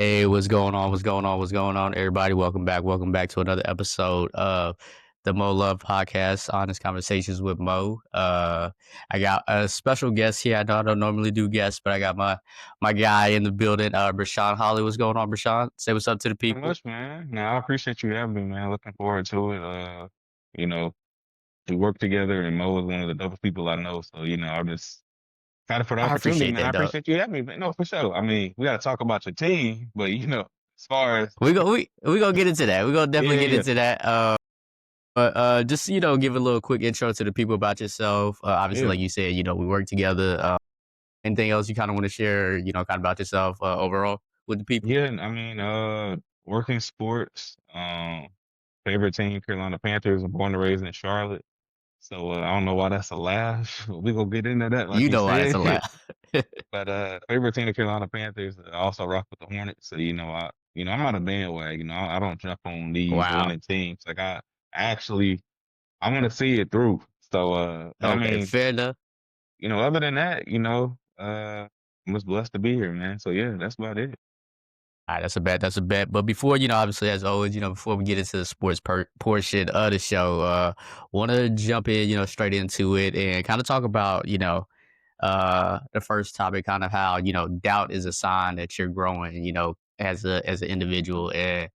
Hey, what's going on? What's going on? What's going on, everybody? Welcome back. Welcome back to another episode of the Mo Love Podcast, Honest Conversations with Mo. I got a special guest here. I know I don't normally do guests, but I got my guy in the building, Brashawn Holly. What's going on, Brashawn? Say what's up to the Not people. much, man. No, I appreciate you having me, man. Looking forward to it. You know, we work together, and Mo is one of the dopest people I know. So, I'm just excited for the I opportunity, appreciate man. I that, Doug. appreciate you having me, man. No, for sure. I mean, we got to talk about your team, but as far as We gonna get into that. We gonna yeah, definitely get yeah, into that. But just give a little quick intro to the people about yourself. Obviously, yeah, like you said, we work together. Anything else you kind of want to share? Kind of about yourself overall with the people. yeah. I mean, working sports. Favorite team, Carolina Panthers. I'm born and raised in Charlotte. So I don't know why that's a laugh. We gonna get into that, like You you know why that's a said. laugh. But favorite team, the Carolina Panthers. I also rock with the Hornets. So I'm not a bandwagon. I don't jump on these Wow. winning teams. Like I actually, I want to see it through. So, but I Okay, mean, fair enough. other than that, I'm just blessed to be here, man. So yeah, that's about it. All right, that's a bet. That's a bet. But before, obviously, as always, before we get into the sports portion of the show, want to jump in, straight into it and kind of talk about, the first topic, kind of how, doubt is a sign that you're growing, as an individual. And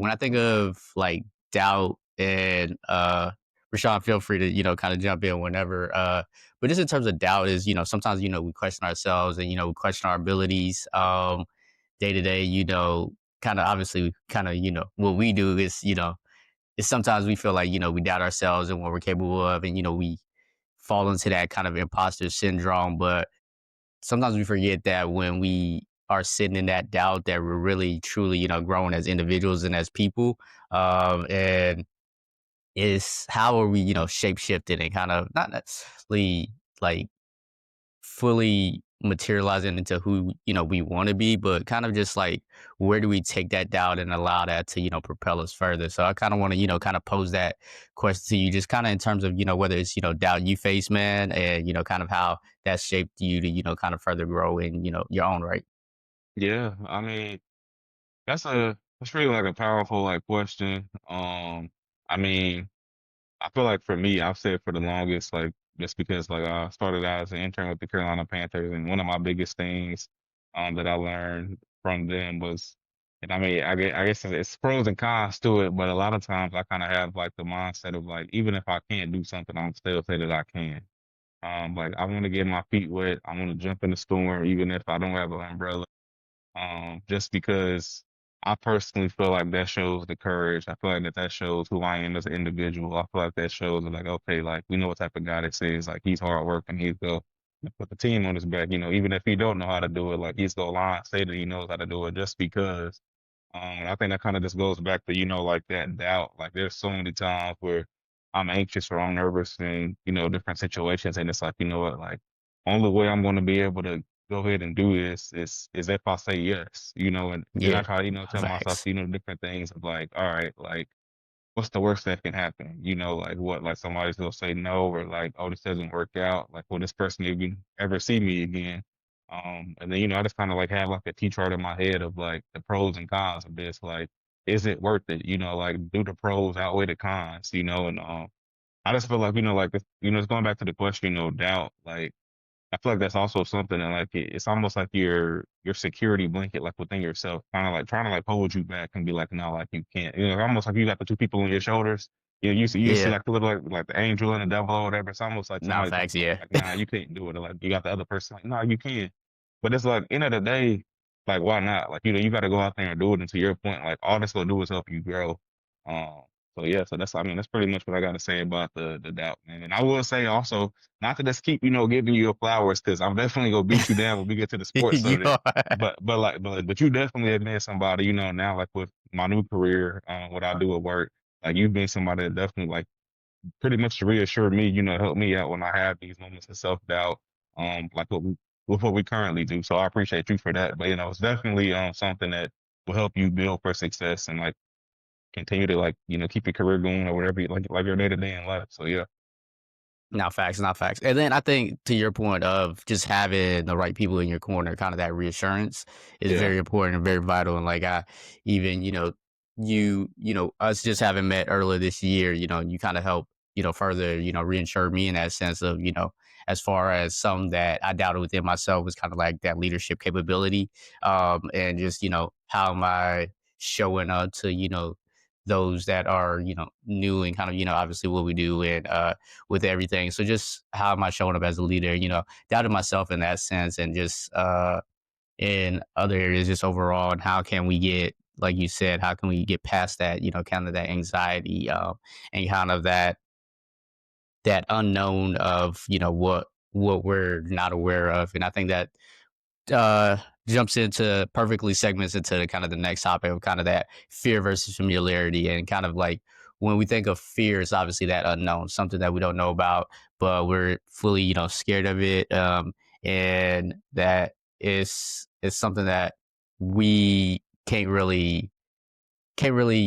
when I think of like doubt and Rashawn, feel free to kind of jump in whenever. But just in terms of doubt, is sometimes we question ourselves and we question our abilities day to day. Kind of obviously, kind of what we do is sometimes we feel like we doubt ourselves and what we're capable of, and we fall into that kind of imposter syndrome. But sometimes we forget that when we are sitting in that doubt, that we're really truly growing as individuals and as people. And is how are we shape shifted and kind of not necessarily like fully materializing into who we want to be, but kind of just like where do we take that doubt and allow that to propel us further. So I kind of want to kind of pose that question to you, just kind of in terms of whether it's doubt you face, man, and kind of how that shaped you to kind of further grow in your own right. Yeah, I mean, that's really like a powerful like question. I mean. I feel like for me, I've said for the longest, like just because like I started out as an intern with the Carolina Panthers, and one of my biggest things that I learned from them was, and I guess it's pros and cons to it, but a lot of times I kind of have like the mindset of like even if I can't do something, I'm still say that I can. Like I want to get my feet wet, I want to jump in the storm, even if I don't have an umbrella just because I personally feel like that shows the courage. I feel like that shows who I am as an individual. I feel like that shows like, okay, like we know what type of guy this is. Like he's hard working. He's go put the team on his back. Even if he don't know how to do it, like he's gonna lie and say that he knows how to do it just because. I think that kind of just goes back to, like that doubt. Like there's so many times where I'm anxious or I'm nervous in, different situations. And it's like, you know what, like only way I'm going to be able to go ahead and do this is if I say yes, and then I Yeah, try to, tell myself, facts. different things of like, all right, like what's the worst that can happen? Like what, like somebody's gonna say no, or like, oh, this doesn't work out. Like, will this person even ever see me again? And then, I just kind of like have like a T chart in my head of like the pros and cons of this. Like, is it worth it? Like do the pros outweigh the cons, and I just feel like, like it's going back to the question, doubt. Like I feel like that's also something that like it's almost like your security blanket like within yourself, kind of like trying to like hold you back and be like, no, like you can't. Almost like you got the two people on your shoulders. You see Yeah, like the little like the angel and the devil or whatever. It's almost like not somebody telling facts. you Yeah. like, nah, you can't do it. Or like you got the other person like, no, you can. But it's like end of the day, like why not? Like you got to go out there and do it. And to your point, like all this gonna do is help you grow. Um, so yeah, so that's pretty much what I got to say about the doubt, man. And I will say also not to just keep, giving you your flowers because I'm definitely gonna beat you down when we get to the sports You subject. are. But you definitely have been somebody, now like with my new career, what I do at work, like you've been somebody that definitely like pretty much reassured me, help me out when I have these moments of self doubt, like with what we currently do. So I appreciate you for that. But it's definitely something that will help you build for success and like continue to like, keep your career going or whatever like your day to day in life. So yeah. Not facts, not facts. And then I think to your point of just having the right people in your corner, kind of that reassurance is Yeah. very important and very vital. And like I even, us just having met earlier this year, you kind of help, further, reinsure me in that sense of, as far as some that I doubted within myself was kind of like that leadership capability. And just, how am I showing up to, those that are, new and kind of, obviously what we do and with everything. So just how am I showing up as a leader? Doubted myself in that sense, and just in other areas, just overall, and how can we get, like you said, how can we get past that? Kind of that anxiety, and kind of that unknown of what we're not aware of, and I think that uh jumps into perfectly segments into kind of the next topic of kind of that fear versus familiarity, and kind of like when we think of fear, it's obviously that unknown, something that we don't know about, but we're fully scared of it, and that is something that we can't really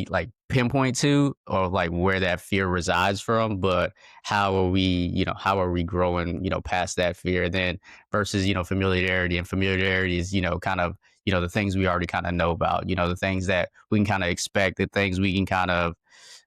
like pinpoint to, or like where that fear resides from, but how are we growing past that fear then, versus familiarity. And familiarity is kind of the things we already kind of know about, the things that we can kind of expect, the things we can kind of,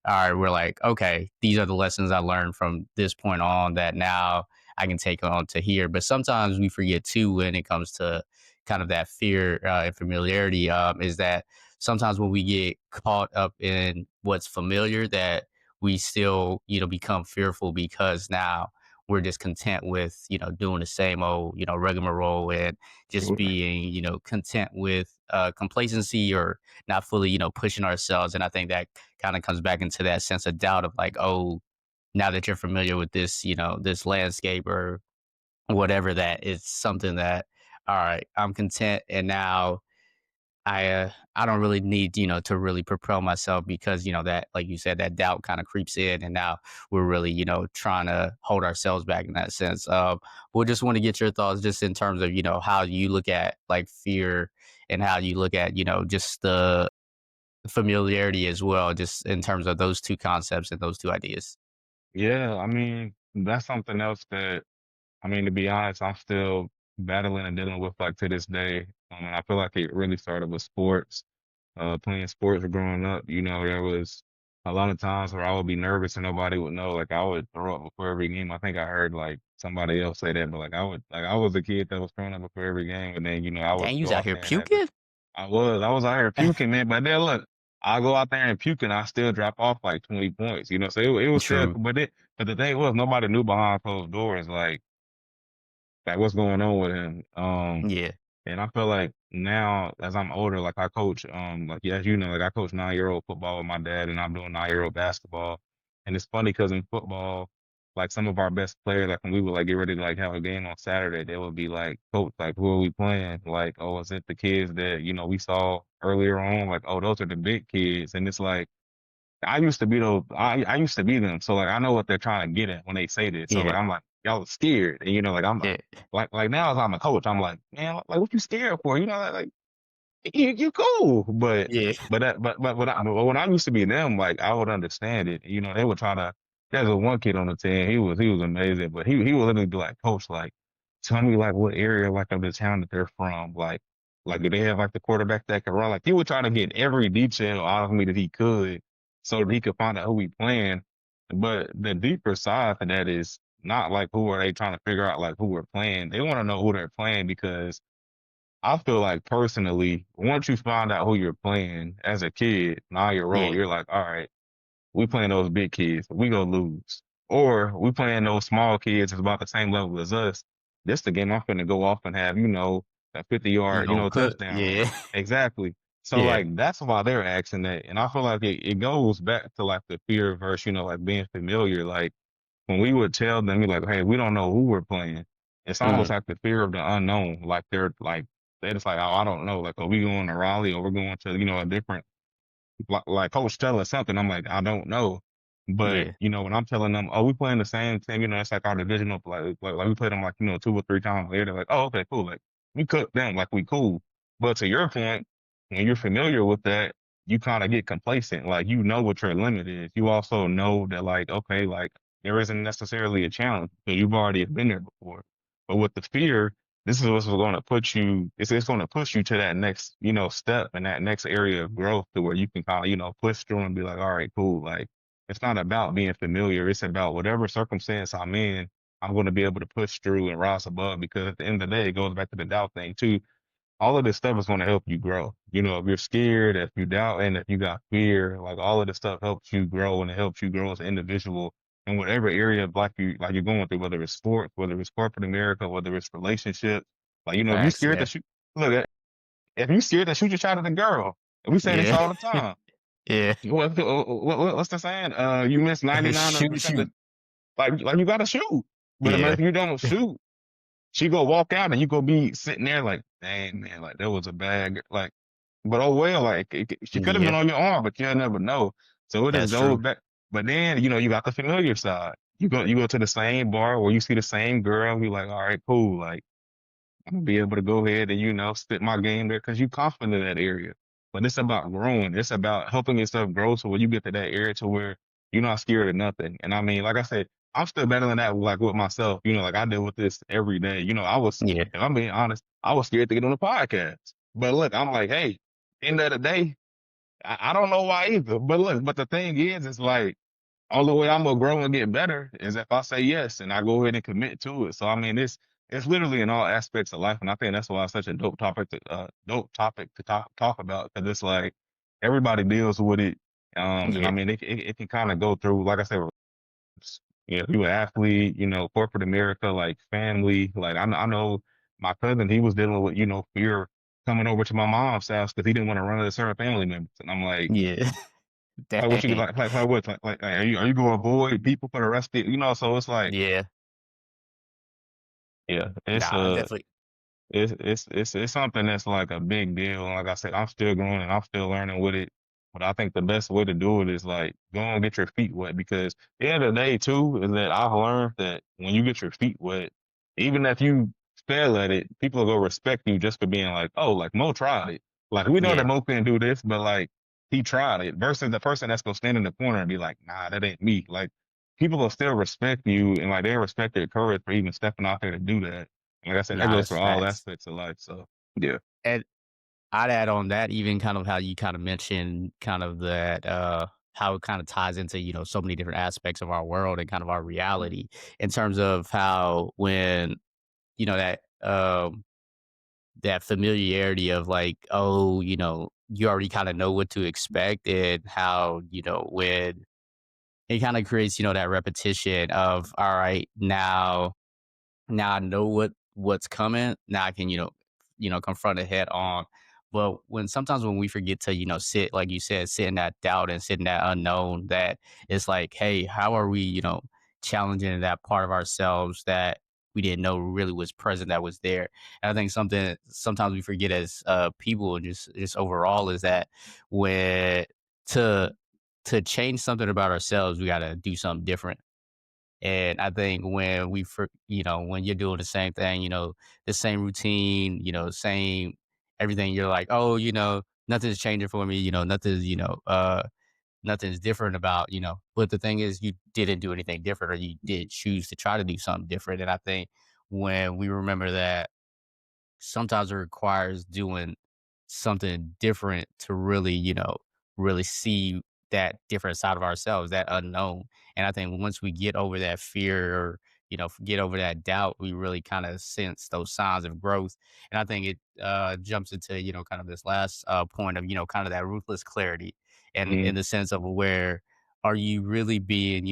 all right, we're like, okay, these are the lessons I learned from this point on that now I can take on to here. But sometimes we forget too when it comes to kind of that fear, and familiarity, is that sometimes when we get caught up in what's familiar, that we still become fearful because now we're just content with doing the same old rigmarole, and just being content with complacency, or not fully pushing ourselves. And I think that kind of comes back into that sense of doubt of like, oh, now that you're familiar with this this landscape or whatever, that it's something that, all right, I'm content, and now I don't really need to really propel myself, because that, like you said, that doubt kind of creeps in, and now we're really trying to hold ourselves back in that sense. We just want to get your thoughts just in terms of how you look at like fear, and how you look at just the familiarity as well, just in terms of those two concepts and those two ideas. Yeah, I mean, that's something else that I mean, to be honest, I'm still battling and dealing with like to this day. And I feel like it really started with sports. Playing sports growing up, there was a lot of times where I would be nervous and nobody would know. Like I would throw up before every game. I think I heard like somebody else say that, but I was a kid that was throwing up before every game, and then I would Dang, you was go out out here there and have it. puking. I was out here puking, man. But then look, I go out there and puke, and I still drop off like 20 points. So it was still, True. but the thing was, nobody knew behind closed doors, like what's going on with him. Yeah. And I feel like now as I'm older, like I coach, like yeah, as you know, like I coach 9-year-old football with my dad, and I'm doing 9-year-old basketball. And it's funny because in football, like some of our best players, like when we would like get ready to like have a game on Saturday, they would be like, "Coach, like who are we playing?" Like, "Oh, is it the kids that we saw earlier on?" Like, "Oh, those are the big kids." And it's like I used to be those. I used to be them. So like I know what they're trying to get at when they say this. So Yeah. like I'm like y'all are scared, and like I'm Yeah. like now as I'm a coach, I'm like, man, like what you scared for? Like you cool, but Yeah. but when I used to be them, like I would understand it. They would try to. There's a one kid on the team. He was amazing, but he would literally be like, Coach, like tell me like what area like of the town that they're from, like do they have like the quarterback that can run? Like he would try to get every detail out of me that he could, so that he could find out who we playing. But the deeper side to that is not like who are they trying to figure out like who we're playing. They want to know who they're playing because I feel like personally, once you find out who you're playing as a kid, 9-year-old, Yeah. you're like, all right, we playing those big kids, we gonna lose. Or we playing those small kids that's about the same level as us. This the game I'm finna go off and have, a 50 You yard, gonna cook. touchdown run. Yeah. Exactly. So Yeah. like that's why they're asking that. And I feel like it goes back to like the fear versus, like being familiar. Like when we would tell them, like, hey, we don't know who we're playing. It's almost Mm. like the fear of the unknown. Like they're just like, oh, I don't know. Like, are we going to Raleigh or we're going to, a different, like Coach tell us something. I'm like, I don't know. But, Yeah. when I'm telling them, oh, we playing the same team, it's like our divisional, like we play them like, 2 or 3 times later. They're like, oh, okay, cool. Like we cook them, like we cool. But to your point, when you're familiar with that, you kind of get complacent. Like, you know what your limit is. You also know that like, okay, like there isn't necessarily a challenge because you've already been there before. But with the fear, this is what's going to put you. It's going to push you to that next, step and that next area of growth to where you can kind of, push through and be like, all right, cool. Like it's not about being familiar. It's about whatever circumstance I'm in. I'm going to be able to push through and rise above because at the end of the day, it goes back to the doubt thing too. All of this stuff is going to help you grow. If you're scared, if you doubt, and if you got fear, like all of this stuff helps you grow and it helps you grow as an individual in whatever area of like you're going through, whether it's sports, whether it's corporate America, whether it's relationships. Like, if you're Facts, scared to yeah. shoot, look, if you're scared to shoot your shot at a girl, and we say this Yeah. all the time. Yeah. What's the saying? You miss 99% Shoot, shoot. like you gotta shoot. But if Yeah. you don't shoot, she go walk out and you go be sitting there like, dang man, like that was a bad like, but oh well, like she could have been Yeah, on your arm, but you'll never know. So it just that's goes true. back. But then you got the familiar side. You go to the same bar where you see the same girl. You like, all right, cool. Like I'm gonna be able to go ahead and spit my game there because you confident in that area. But it's about growing. It's about helping yourself grow so when you get to that area to where you're not scared of nothing. And I mean, like I said, I'm still battling that like with myself. Like I deal with this every day. Yeah, If I'm being honest, I was scared to get on the podcast. But look, I'm like, hey, end of the day, I don't know why either. But look, but the thing is, it's like only way I'm gonna grow and get better is if I say yes and I go ahead and commit to it. So I mean, it's literally in all aspects of life, and I think that's why it's such a dope topic to talk about because it's like everybody deals with it. And I yeah, mean, it can kind of go through, like I said, if you're an athlete, corporate America, like family, like I know my cousin, he was dealing with fear coming over to my mom's house because he didn't want to run into certain family members, and I'm yeah. like, what you Dang. like what? Like, are you gonna avoid people for the rest of it? So it's like, Yeah. yeah, Nah, definitely. it's something that's like a big deal. Like I said, I'm still growing and I'm still learning with it. But I think the best way to do it is like go and get your feet wet because at the end of the day too is that I've learned that when you get your feet wet, even if you fail at it, people will go respect you just for being like, oh, like Mo tried it. Like we know Yeah, that Mo can do this, but like he tried it versus the person that's gonna stand in the corner and be like, nah, that ain't me. Like people will still respect you and like they respect your courage for even stepping out there to do that. Like I said, that nah, goes that's for all facts. aspects of life. So yeah. And I'd add on that even kind of how you kind of mentioned kind of that, how it kind of ties into, so many different aspects of our world and kind of our reality in terms of how when, that, that familiarity of like, oh, you already kind of know what to expect and how, when it kind of creates, that repetition of, all right, now I know what's coming. Now I can, confront it head on. But when we forget to, sit, like you said, sit in that doubt and sit in that unknown, that it's like, hey, how are we, challenging that part of ourselves that we didn't know really was present, that was there. And I think something sometimes we forget as people and just overall is that when to to change something about ourselves, we gotta do something different. And I think when when you're doing the same thing, the same routine, same everything, you're like, oh, nothing's changing for me, nothing's different about, but the thing is you didn't do anything different or you did choose to try to do something different. And I think when we remember that sometimes it requires doing something different to really, really see that different side of ourselves, that unknown. And I think once we get over that fear or, get over that doubt, we really kind of sense those signs of growth. And I think it jumps into, kind of this last point of, kind of that ruthless clarity and in Mm-hmm. the sense of where are you really being,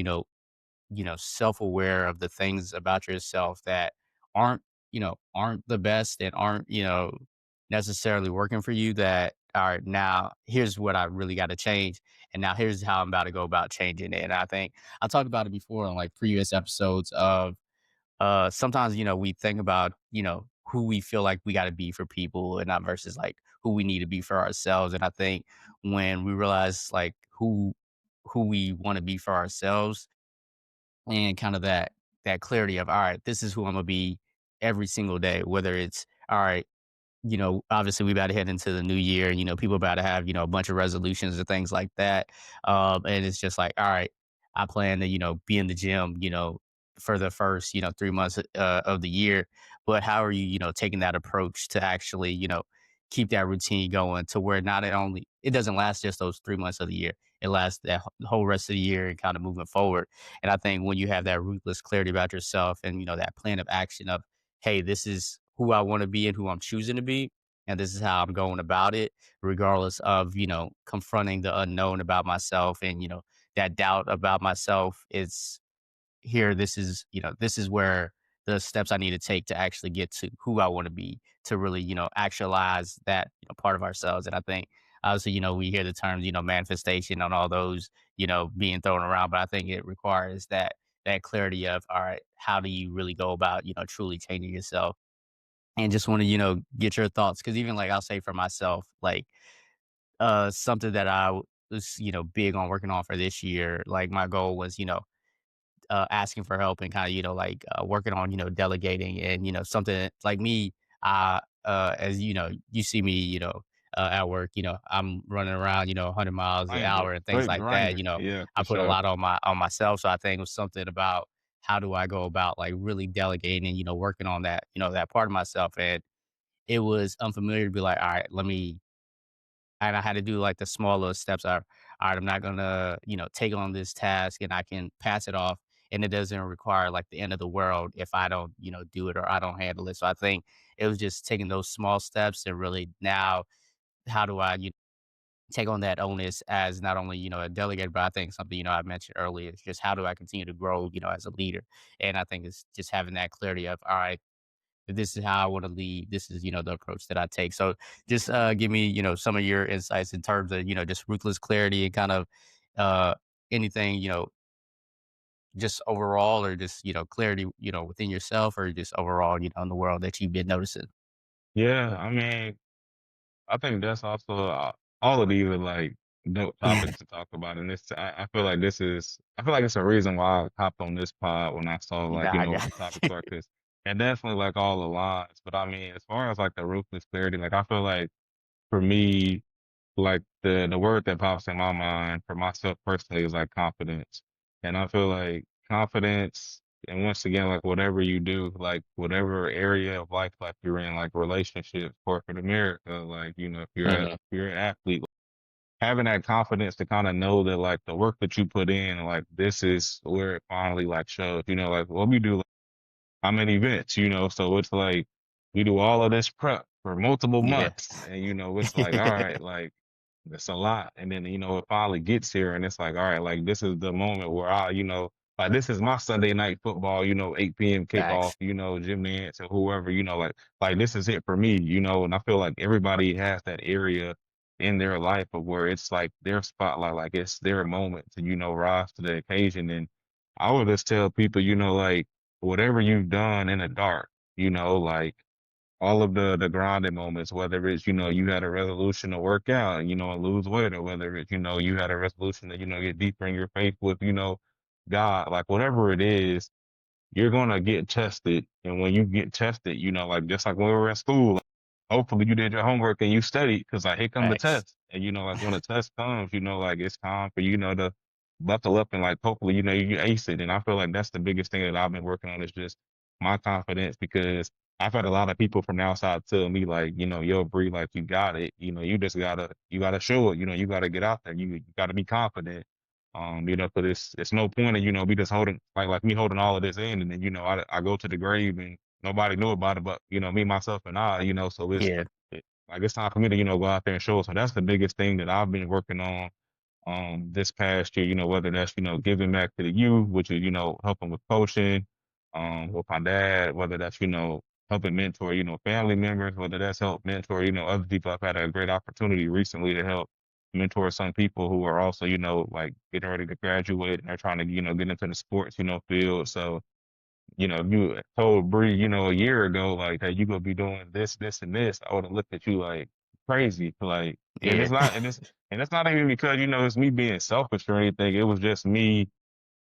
self-aware of the things about yourself that aren't, aren't the best and aren't, necessarily working for you that all right, now here's what I really got to change. And now here's how I'm about to go about changing it. And I think I talked about it before on like previous episodes of sometimes, we think about, who we feel like we got to be for people and not versus like who we need to be for ourselves. And I think when we realize like who we want to be for ourselves and kind of that clarity of all right, this is who I'm gonna be every single day, whether it's all right, obviously we about to head into the new year, people about to have, a bunch of resolutions or things like that. And it's just like, all right, I plan to, be in the gym, for the first, 3 months of the year. But how are you, taking that approach to actually, keep that routine going to where not only it doesn't last just those 3 months of the year, it lasts that whole rest of the year and kind of moving forward. And I think when you have that ruthless clarity about yourself and, that plan of action of, hey, this is who I want to be and who I'm choosing to be. And this is how I'm going about it, regardless of, confronting the unknown about myself and, that doubt about myself is here. This is where the steps I need to take to actually get to who I want to be, to really, actualize that, part of ourselves. And I think obviously, we hear the terms, manifestation and all those, being thrown around, but I think it requires that clarity of, all right, how do you really go about, truly changing yourself? And just want to, get your thoughts. Cause even like I'll say for myself, like something that was, big on working on for this year, like my goal was, asking for help and kind of, like working on, delegating and, something like me, as you see me, at work, I'm running around, 100 miles an Grinder, hour and things straight like that. grinder. Yeah, I for put a sure. lot on myself. So I think it was something about how do I go about like really delegating, working on that, that part of myself. And it was unfamiliar to be like, all right, and I had to do like the small little steps. All right, I'm not gonna, take on this task and I can pass it off. And it doesn't require like the end of the world if I don't, do it or I don't handle it. So I think it was just taking those small steps and really now how do I take on that onus as not only, a delegate, but I think something, I mentioned earlier is just how do I continue to grow, as a leader. And I think it's just having that clarity of, all right, if this is how I want to lead, this is, the approach that I take. So just give me, some of your insights in terms of, just ruthless clarity and kind of uh, anything, just overall or just, clarity, within yourself or just overall, in the world that you've been noticing. Yeah, I mean, I think that's also all of these are like dope topics to talk about, and I feel like I feel like it's a reason why I hopped on this pod when I saw like Nah, I what got the topics are, cause and definitely like all the lines. But I mean, as far as like the ruthless clarity, like I feel like for me, like the word that pops in my mind for myself personally is like confidence. And I feel like confidence, and once again, like whatever you do, like whatever area of life like you're in, like relationships, corporate America, like, if Mhm. you're an athlete, having that confidence to kind of know that like the work that you put in, like this is where it finally like shows, like what we do, I'm in events, so it's like we do all of this prep for multiple Yeah. months, and it's like, all right, like it's a lot, and then it finally gets here, and it's like, all right, like this is the moment where like this is my Sunday night football, 8 p.m. kickoff, Facts. Jim Nance or whoever, like this is it for me, and I feel like everybody has that area in their life of where it's like their spotlight, like it's their moment to rise to the occasion, and I would just tell people, like whatever you've done in the dark, like all of the grinding moments, whether it's, you had a resolution to work out, and lose weight, or whether it's, you had a resolution to, get deeper in your faith with, God, like whatever it is, you're gonna get tested. And when you get tested, like just like when we were in school, like, hopefully you did your homework and you studied, because like here come the Facts. test. And like when the test comes, like it's time for to buckle up and like hopefully, you ace it. And I feel like that's the biggest thing that I've been working on is just my confidence, because I've had a lot of people from the outside tell me like, yo, Bree, like you got it. You just you gotta show it, you gotta get out there. You gotta be confident. 'Cause it's no point in, me just holding like me holding all of this in, and then, I go to the grave and nobody knew about it but, me, myself, and I, so Yeah. like it's time for me to, go out there and show it. So that's the biggest thing that I've been working on this past year, whether that's, giving back to the youth, which is, helping with coaching, with my dad, whether that's, helping mentor, family members, whether that's help mentor, other people. I've had a great opportunity recently to help mentor some people who are also, like getting ready to graduate and they're trying to, get into the sports, field. So, you told Bree, a year ago, like, hey, you gonna be doing this, this, and this, I would have looked at you like crazy. Like, and Yeah. it's not, and it's not even because, it's me being selfish or anything. It was just me,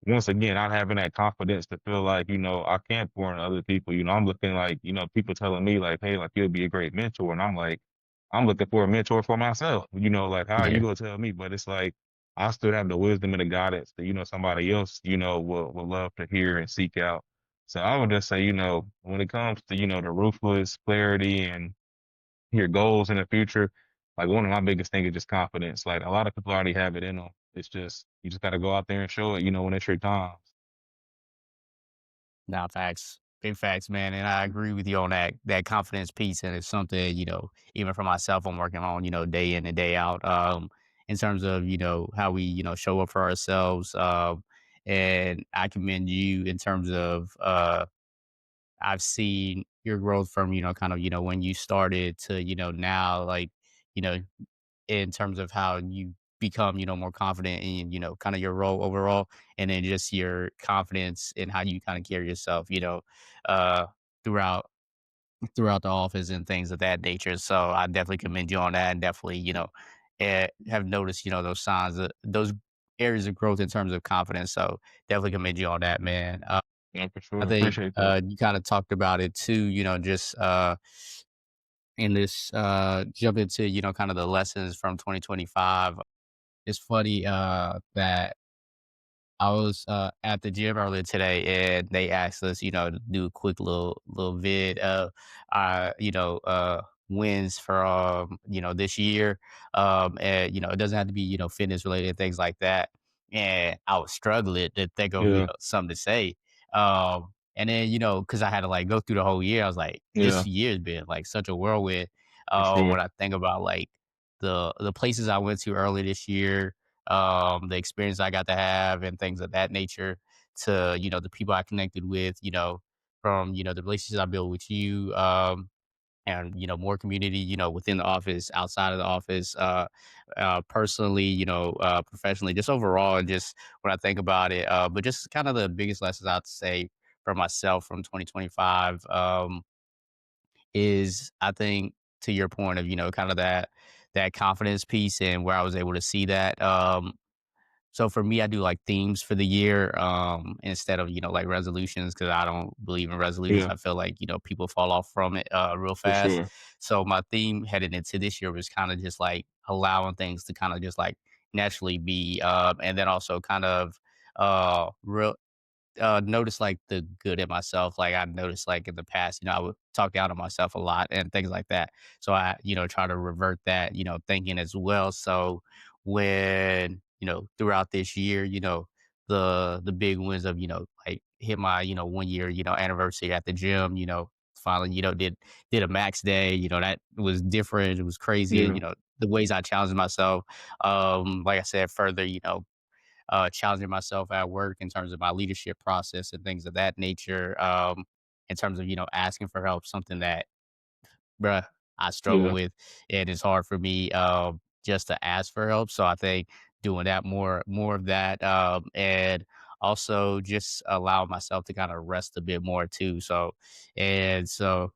once again, not having that confidence to feel like, I can pour in other people. I'm looking like, people telling me like, hey, like you'll be a great mentor. And I'm like, I'm looking for a mentor for myself. Like, how are you Yeah. gonna tell me? But it's like, I still have the wisdom and the guidance that, somebody else, would love to hear and seek out. So I would just say, when it comes to, the ruthless clarity and your goals in the future, like one of my biggest things is just confidence. Like a lot of people already have it in them. It's just, you just got to go out there and show it, when it's your time. Now, facts, big facts, man, and I agree with you on that confidence piece, and it's something even for myself, I'm working on day in and day out. In terms of how we show up for ourselves, and I commend you in terms of I've seen your growth from kind of when you started to now, like you know in terms of how you become, more confident in, kind of your role overall, and then just your confidence in how you kind of carry yourself, uh, throughout the office and things of that nature. So I definitely commend you on that, and definitely, have noticed, those signs, those areas of growth in terms of confidence. So definitely commend you on that, man. Yeah, for I sure. think Appreciate that. you kind of talked about it too, just in this jump into kind of the lessons from 2025. It's funny that I was at the gym earlier today, and they asked us, to do a quick little vid of wins for this year. And it doesn't have to be fitness related and things like that. And I was struggling to think of Yeah, something to say. And then because I had to like go through the whole year, I was like, this yeah, year's been like such a whirlwind. for sure. When I think about like the places I went to earlier this year, the experience I got to have and things of that nature, to the people I connected with, from the relationships I built with you, and more community, within the office, outside of the office, personally, professionally, just overall, and just when I think about it. But just kind of the biggest lessons I'd say for myself from 2025, is I think, to your point of kind of that confidence piece, and where I was able to see that. So for me, I do like themes for the year, instead of, like resolutions, because I don't believe in resolutions. Yeah, I feel like, people fall off from it real for fast. sure. So my theme headed into this year was kind of just like allowing things to kind of just like naturally be, and then also kind of real notice like the good in myself. Like I noticed like in the past, I would talk down on myself a lot and things like that. So I, try to revert that, thinking as well. So when, throughout this year, the big wins of, like hit my, 1 year, anniversary at the gym, finally, did a max day, that was different. It was crazy, Yeah, the ways I challenged myself. Like I said, further, challenging myself at work in terms of my leadership process and things of that nature. In terms of asking for help, something that, bruh, I struggle yeah, with, and it's hard for me just to ask for help. So I think doing that, more of that, and also just allow myself to kind of rest a bit more too. So, and so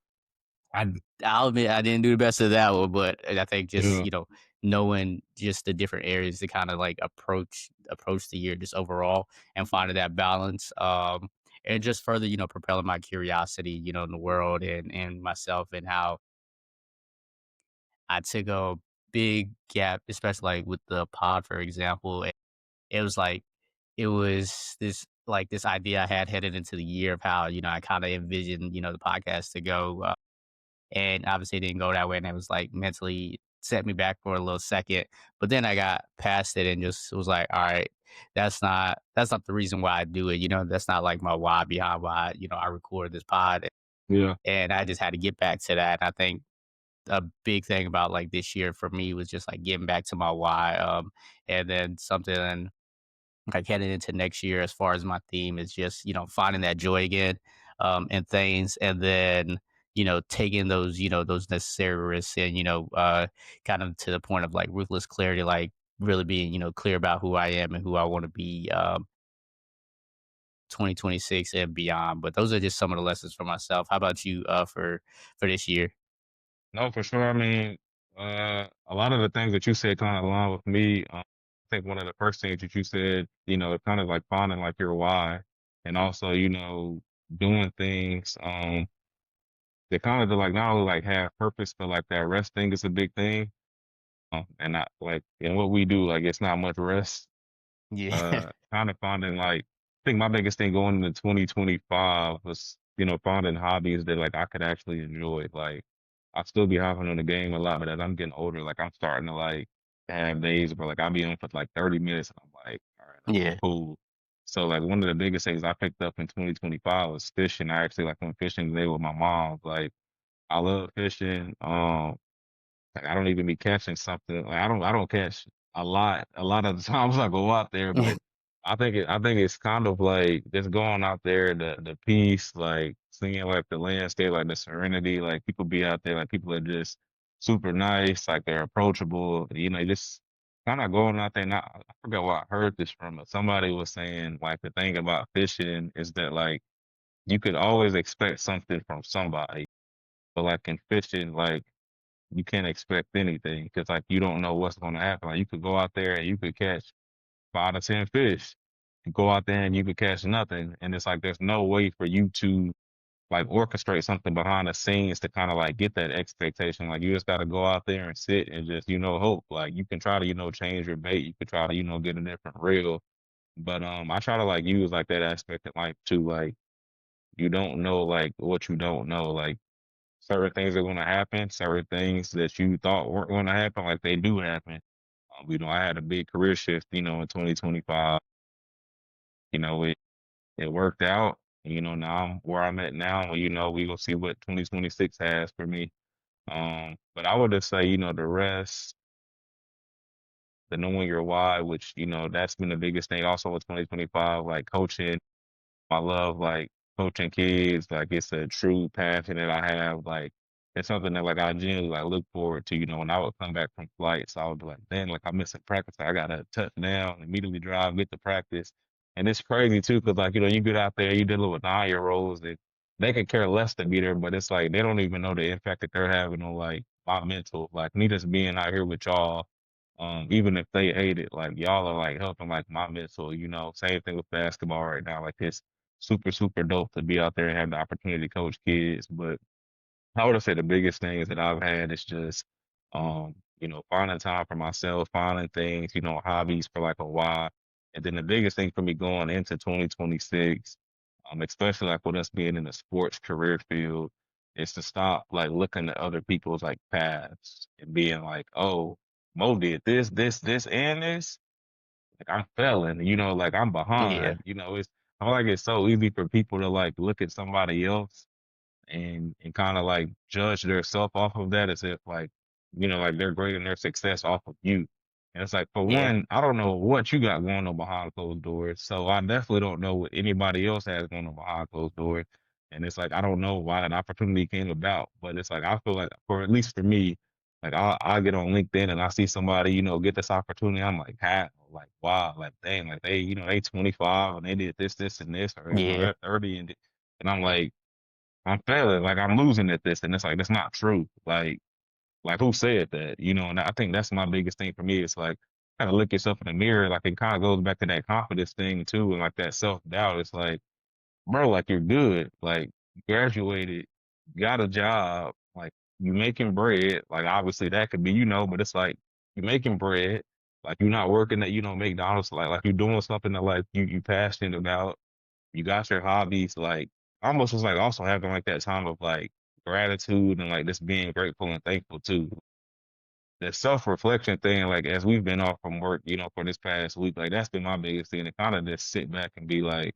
I I'll admit I didn't do the best of that one, but I think just, yeah. knowing just the different areas to kinda like approach the year just overall, and finding that balance, and just further, propelling my curiosity, in the world, and myself, and how I took a big gap, especially like with the pod, for example. It was like it was this idea I had headed into the year of how, I kinda envisioned, the podcast to go, and obviously it didn't go that way, and it was like mentally set me back for a little second. But then I got past it and just was like, all right, that's not the reason why I do it. That's not like my why behind why I record this pod. Yeah, And I just had to get back to that. And I think a big thing about like this year for me was just like getting back to my why. And then something like heading into next year, as far as my theme, is just finding that joy again, and things, and then taking those those necessary risks, and kind of to the point of like ruthless clarity, like really being clear about who I am and who I want to be, 2026 and beyond. But those are just some of the lessons for myself. How about you, for this year? no, for sure. I mean, a lot of the things that you said kind of align with me. I think one of the first things that you said, kind of like finding like your why, and also, doing things, that kind of to like not only like have purpose, but like that rest thing is a big thing. And not like, and what we do, like it's not much rest. Yeah. kind of finding like, I think my biggest thing going into 2025 was, finding hobbies that like I could actually enjoy. Like I still be hopping on the game a lot, but as I'm getting older, like I'm starting to like have days where like I'll be on for like 30 minutes and I'm like, all right, like I'm Yeah. cool. So like one of the biggest things I picked up in 2025 was fishing. I actually like went fishing today with my mom. Like I love fishing. Like I don't even be catching something. Like I don't catch a lot of the times I go out there, but I think it's kind of like just going out there, the peace, like seeing like the landscape, like the serenity, like people be out there, like people are just super nice, like they're approachable, just kind of going out there. And I forgot where I heard this from, but somebody was saying like the thing about fishing is that like you could always expect something from somebody, but like in fishing, like you can't expect anything because like you don't know what's going to happen. Like you could go out there and you could catch 5 to 10 fish. You go out there and you could catch nothing, and it's like there's no way for you to like orchestrate something behind the scenes to kind of like get that expectation. Like you just got to go out there and sit and just hope. Like you can try to change your bait. You could try to get a different reel. But I try to like use like that aspect in life too. Like you don't know like what you don't know. Like certain things are going to happen, certain things that you thought weren't going to happen, like they do happen. I had a big career shift, in 2025. It worked out. Now I'm where I'm at now. We gonna see what 2026 has for me. But I would just say, the rest, the knowing your why, which, that's been the biggest thing also with 2025, like coaching. I love like coaching kids. Like it's a true passion that I have. Like it's something that like I genuinely like look forward to. When I would come back from flights, I would be like, "Damn, like I'm missing practice. I gotta touch down, immediately drive, get to practice." And it's crazy too, because like you get out there, you dealing with 9-year-olds, and they could care less to be there, but it's like they don't even know the impact that they're having on like my mental. Like me just being out here with y'all, even if they hate it, like y'all are like helping like my mental. Same thing with basketball right now. Like it's super, super dope to be out there and have the opportunity to coach kids. But I would say the biggest things that I've had is just, finding time for myself, finding things, hobbies for like a while. And then the biggest thing for me going into 2026, especially like with us being in the sports career field, is to stop like looking at other people's like paths and being like, oh, Mo did this, and this. Like I'm failing, like I'm Yeah. behind. I feel like it's so easy for people to like look at somebody else and kind of like judge their self off of that as if like like they're grading their success off of you. And it's like for Yeah. one, I don't know what you got going on behind closed doors, so I definitely don't know what anybody else has going on behind closed doors. And it's like I don't know why that opportunity came about, but it's like I feel like for at least for me, like I get on LinkedIn and I see somebody get this opportunity. I'm like, how? Like wow, like dang, like they 25 and they did this and this, or Yeah. they're 30 and I'm like. I'm failing, like I'm losing at this, and it's like that's not true. Like who said that? And I think that's my biggest thing for me. It's like kind of look yourself in the mirror. Like it kind of goes back to that confidence thing too, and like that self doubt. It's like, bro, like you're good. Like you graduated, got a job, like you making bread. Like obviously that could be, but it's like you making bread. Like you're not working at, McDonald's. Like you're doing something that like you passionate about. You got your hobbies, like almost was like also having like that time of like gratitude and like just being grateful and thankful too. The self-reflection thing, like as we've been off from work, for this past week, like that's been my biggest thing to kind of just sit back and be like,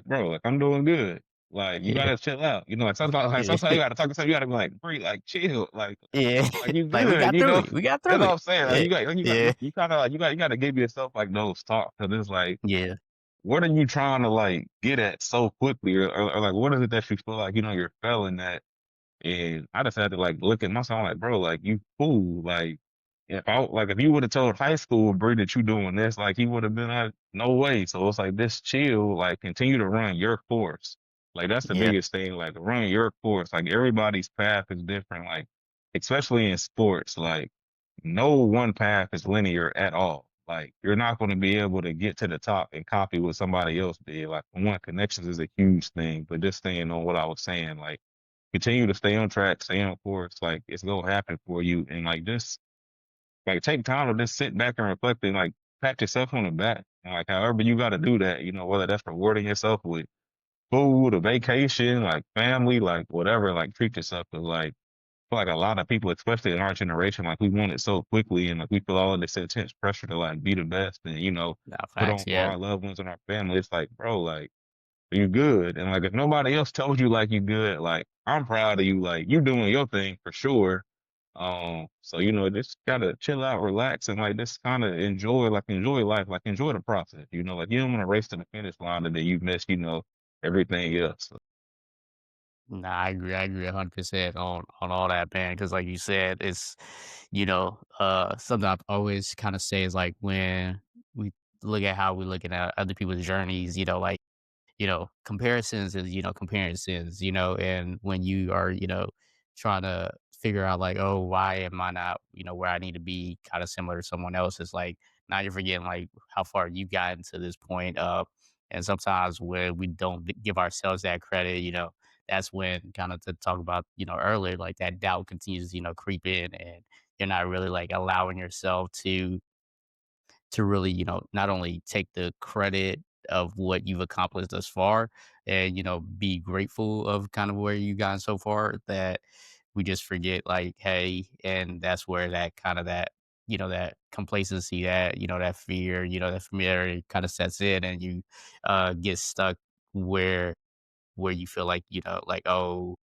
bro, like I'm doing good. Like you Yeah. gotta chill out. Yeah. Sometimes you gotta talk to somebody, you gotta be like, breathe, like chill, Yeah. like you Like we good, got through it. We got That's through what it. I'm saying. Like Yeah. Yeah. you kind of like you gotta give yourself like those talks because it's like Yeah. what are you trying to like get at so quickly, or like what is it that you feel like you're failing at? And I just had to like look at myself like, bro, like you fool, like if you would have told high school Bree that you doing this, like he would have been like, no way. So it's like this chill, like continue to run your course. Like that's the Yeah. biggest thing, like run your course. Like everybody's path is different, like especially in sports, like no one path is linear at all. Like you're not going to be able to get to the top and copy what somebody else did. Like one, connections is a huge thing, but just staying on what I was saying, like continue to stay on track, stay on course. Like it's gonna happen for you, and like just like take time to just sit back and reflect and like pat yourself on the back. And like however you got to do that, whether that's rewarding yourself with food, a vacation, like family, like whatever, like treat yourself. 'Cause like feel like a lot of people, especially in our generation, like we want it so quickly, and like we feel all this intense pressure to like be the best and Nah, put facts, on for yeah. our loved ones and our family. It's like, bro, like you good, and like if nobody else told you like you good, like I'm proud of you, like you doing your thing for sure. So just gotta chill out, relax, and like just kind of enjoy life, like enjoy the process. Like you don't want to race to the finish line and then you miss, everything else. Nah, I agree 100% on all that, man. Because like you said, it's something I've always kind of say is like when we look at how we're looking at other people's journeys, like comparisons is, comparisons, and when you are, trying to figure out like, oh, why am I not, where I need to be kind of similar to someone else? It's like now you're forgetting like how far you gotten to this point. And sometimes when we don't give ourselves that credit, that's when kind of to talk about, earlier, like that doubt continues, creep in and you're not really like allowing yourself to really, not only take the credit of what you've accomplished thus far and, be grateful of kind of where you gotten so far that we just forget like, hey, and that's where that kind of that, that complacency, that, that fear, that familiarity kind of sets in and you get stuck where you feel like, like, oh,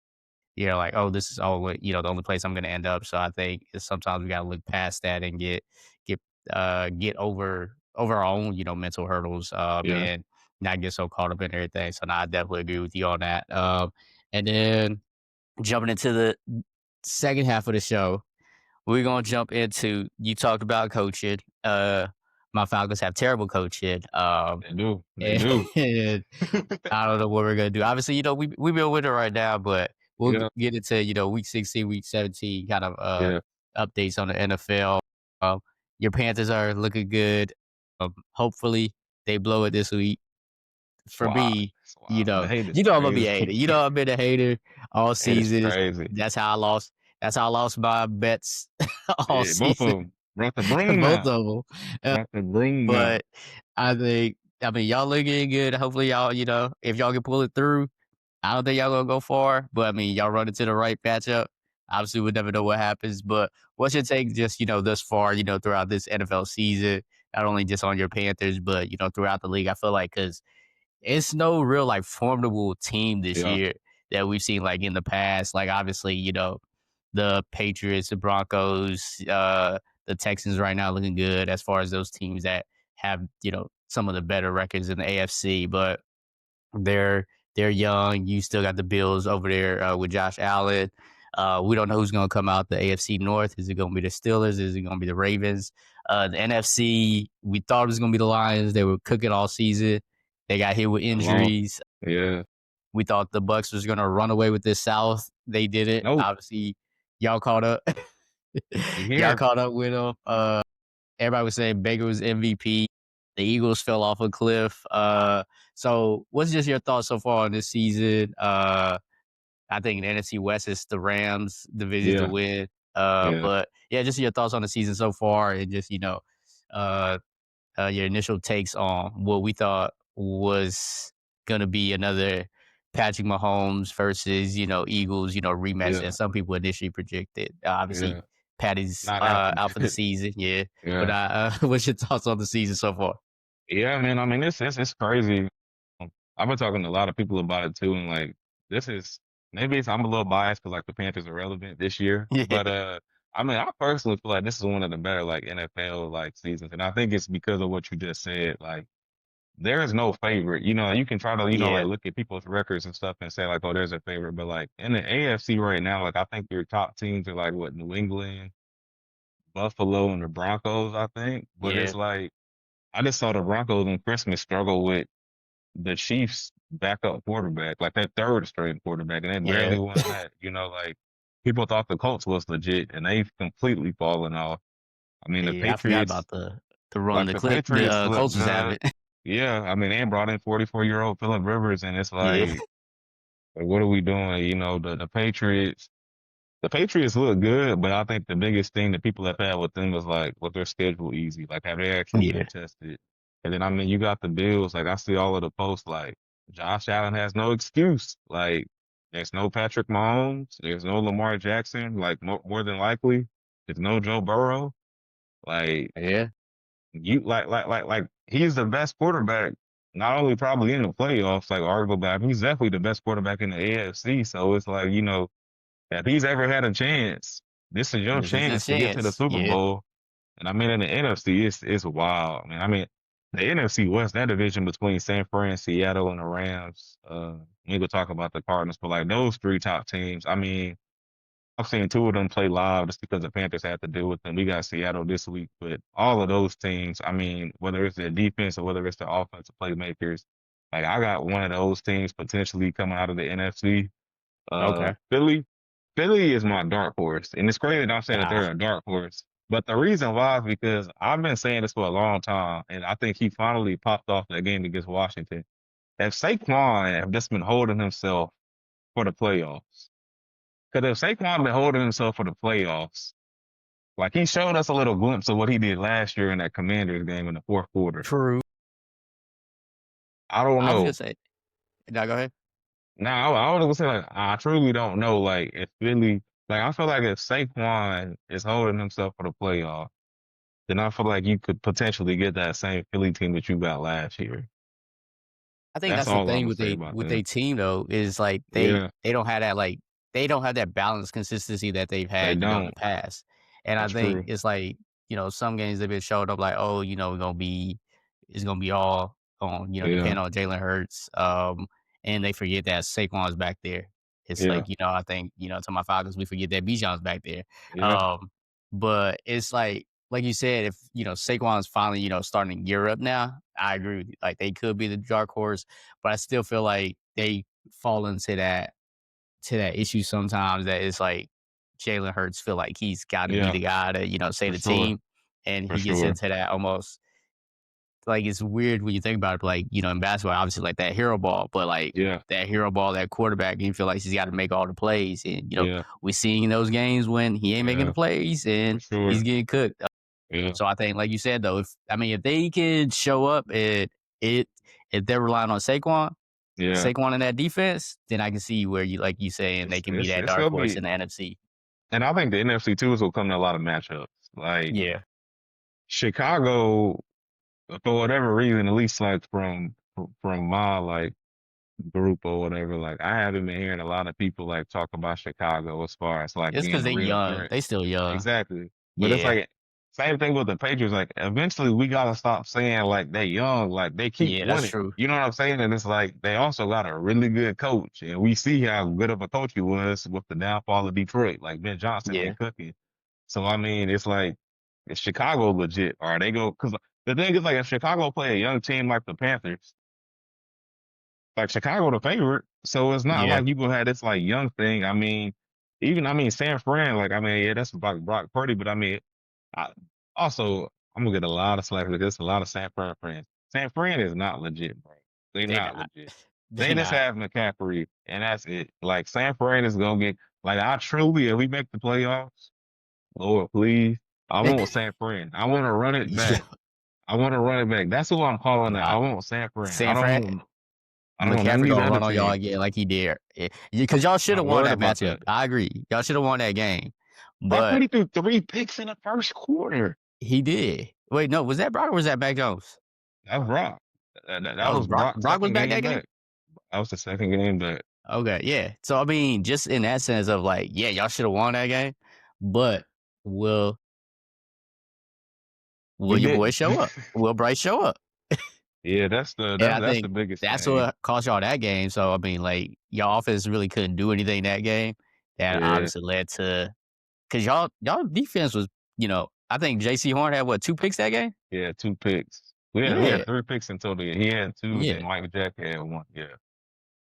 like, "Oh, this is all the only place I'm gonna end up." So I think it's sometimes we gotta look past that and get get over our own, mental hurdles, Yeah, and not get so caught up in everything. So no, I definitely agree with you on that. And then jumping into the second half of the show, we're gonna jump into you talked about coaching. My Falcons have terrible coaching. they do, they do. And I don't know what we're gonna do. Obviously, we've been winning right now, but we'll Yeah, get into week 16, week 17 kind of yeah. updates on the NFL. Um, your Panthers are looking good. Hopefully they blow it this week. It's For wild. me, It's wild. The hate is I'm gonna be a hater. crazy. I've been a hater all It is season. crazy. That's how I lost. That's how I lost my bets all Yeah, both season, of them. Brought the broom both out. of them. Brought the broom out. But I mean, y'all looking good. Hopefully, y'all, if y'all can pull it through, I don't think y'all gonna go far. But I mean, y'all run into the right matchup. Obviously, we'll never know what happens. But what's your take just, thus far, throughout this NFL season, not only just on your Panthers, but, throughout the league? I feel like because it's no real like formidable team this Yeah, year that we've seen like in the past. Like obviously, the Patriots, the Broncos, the Texans right now looking good as far as those teams that have, some of the better records in the AFC, but they're they're young. You still got the Bills over there with Josh Allen. We don't know who's going to come out the AFC North. Is it going to be the Steelers? Is it going to be the Ravens? The NFC, we thought it was going to be the Lions. They were cooking all season. They got hit with alone. injuries. Yeah. We thought the Bucks was going to run away with this South. They didn't. Nope. Obviously, y'all caught up. We Y'all here. caught up with them. Everybody was saying Baker was MVP. The Eagles fell off a cliff. So what's just your thoughts so far on this season? I think the NFC West is the Rams division to Yeah. win. Yeah. But yeah, just your thoughts on the season so far and just, uh, your initial takes on what we thought was going to be another Patrick Mahomes versus, Eagles, rematch that Yeah. some people initially predicted. Obviously, Yeah. Patty's Not happening. out for the season. Yeah. But Yeah. what's your thoughts on the season so far? Yeah, man. I mean, it's crazy. I've been talking to a lot of people about it too, and like this is maybe I'm a little biased because like the Panthers are relevant this year, Yeah. but I mean, I personally feel like this is one of the better like NFL like seasons, and I think it's because of what you just said. Like there is no favorite. You can try to like Yeah. look at people's records and stuff and say like, oh, there's a favorite, but like in the AFC right now, like I think your top teams are like what New England, Buffalo, and the Broncos. I think, but Yeah. it's like I just saw the Broncos on Christmas struggle with the Chiefs backup quarterback, like that third string quarterback, and they Yeah. barely won that. Like people thought the Colts was legit, and they've completely fallen off. I mean, the Yeah. I forgot Patriots, about the run like the the clip the Patriots look Colts was good. having. Yeah, I mean, they brought in 44-year-old Philip Rivers, and it's Yeah. like, what are we doing? The Patriots. The Patriots look good, but I think the biggest thing that people have had with them is like, with their schedule easy. Like, have they actually Yeah. been tested? And then, I mean, you got the Bills. Like, I see all of the posts, like, Josh Allen has no excuse. Like, there's no Patrick Mahomes. There's no Lamar Jackson. Like, more than likely, there's no Joe Burrow. Like, Yeah. you, he's the best quarterback, not only probably in the playoffs, like, arguably, he's definitely the best quarterback in the AFC. So it's like, if he's ever had a chance, this is your This is his chance to get to the chance. Super Yeah. Bowl. And I mean, in the NFC, it's wild. I mean, the NFC West, that division between San Fran, Seattle, and the Rams. We could talk about the Cardinals, but like those three top teams. I mean, I've seen two of them play live just because the Panthers had to deal with them. We got Seattle this week, but all of those teams. I mean, whether it's their defense or whether it's their offensive playmakers, like I got one of those teams potentially coming out of the NFC. Okay. Philly is my dark horse, and it's crazy that I'm saying that Nah. they're a dark horse. But the reason why is because I've been saying this for a long time, and I think he finally popped off that game against Washington. If Saquon had just been holding himself for the playoffs, because if Saquon been holding himself for the playoffs, like he showed us a little glimpse of what he did last year in that Commanders game in the fourth quarter. True. I don't I was gonna know. say. No, go ahead. Now I was gonna say like I truly don't know. Like if Philly, like I feel like if Saquon is holding himself for the playoffs, then I feel like you could potentially get that same Philly team that you got last year. I think That's that's the all I'm thing gonna with say about they that. team though, is like Yeah, they don't have that they don't have that balance consistency that they've they had, in the don't. past. And I That's think true. it's like, some games they've been showing up like, oh, it's gonna be all on, Yeah, depend on Jalen Hurts. And they forget that Saquon's back there. It's yeah, like, I think, to my Falcons, we forget that Bijan's back there. yeah, But it's like you said, if Saquon's finally, starting to gear up now, I agree with you. Like they could be the dark horse, but I still feel like they fall into that issue sometimes that it's like Jalen Hurts feel like he's got to be yeah, the guy to save for the sure, team, and for he gets sure. into that almost like it's weird when you think about it. But like in basketball, obviously like that hero ball, but like Yeah, that hero ball, that quarterback, he feel like he's got to make all the plays, and yeah, we seeing those games when he ain't making the yeah, plays for and he's sure. getting cooked. Yeah, So I think, like you said, though, if they can show up it if they're relying on yeah. Saquon in that defense, then I can see where like you saying they It's can be it's that it's dark gonna horse be, in the NFC. and I think the NFC too is will come to a lot of matchups. Like Yeah, Chicago, for whatever reason, at least like from my like group or whatever, like I haven't been hearing a lot of people like talk about Chicago as far as like it's being because a they real young. threat. They still young. Exactly. But it's Yeah, like same thing with the Patriots. Like eventually we gotta stop saying like they young, like they keep yeah, that's winning. true. You know what I'm saying? And it's like they also got a really good coach. And we see how good of a coach he was with the downfall of Detroit. Like Ben Johnson Yeah, ain't cooking. So I mean, it's like is Chicago legit? Or they go because the thing is like if Chicago play a young team like the Panthers, like Chicago the favorite. So it's not yeah, like you gonna have this like young thing. I mean, even I mean San Fran, like I mean, yeah, that's like Brock Purdy, but I mean I, also, I'm gonna get a lot of slack because there's a lot of San Fran fans. San Fran is not legit, bro. They're they not not. legit. They They just not. have McCaffrey, and that's it. Like San Fran is gonna get like I truly, if we make the playoffs, Lord, please, I want San Fran. I want to run it Yo, back. I want to run it back. That's who I'm calling out. nah, I want San Fran. San Fran. I don't want none of McCaffrey these gonna other run on y'all teams. again like he did. Because y'all should I'm have won worried that about matchup. that. I agree. Y'all should have won that game. Brock But Purdy threw 3 picks in the first quarter. he did. Wait, no, was that Brock or was that Mac Jones? That's Brock. That That was was Brock. Brock's Brock was second back that game game? back. That was the second game back. Okay, yeah. So I mean, just in that sense of like, yeah, y'all should have won that game, but will We your boy didn't. show up? Will Bryce show up? Yeah, that's the And I that's the think biggest that's thing. what cost y'all that game. So I mean, like y'all offense really couldn't do anything that game. That Yeah, obviously led to because y'all defense was, I think JC Horn had what 2 picks that game. yeah, 2 picks. We had Yeah, 3 picks in total. He had two, yeah. then Mike Jack had one. Yeah,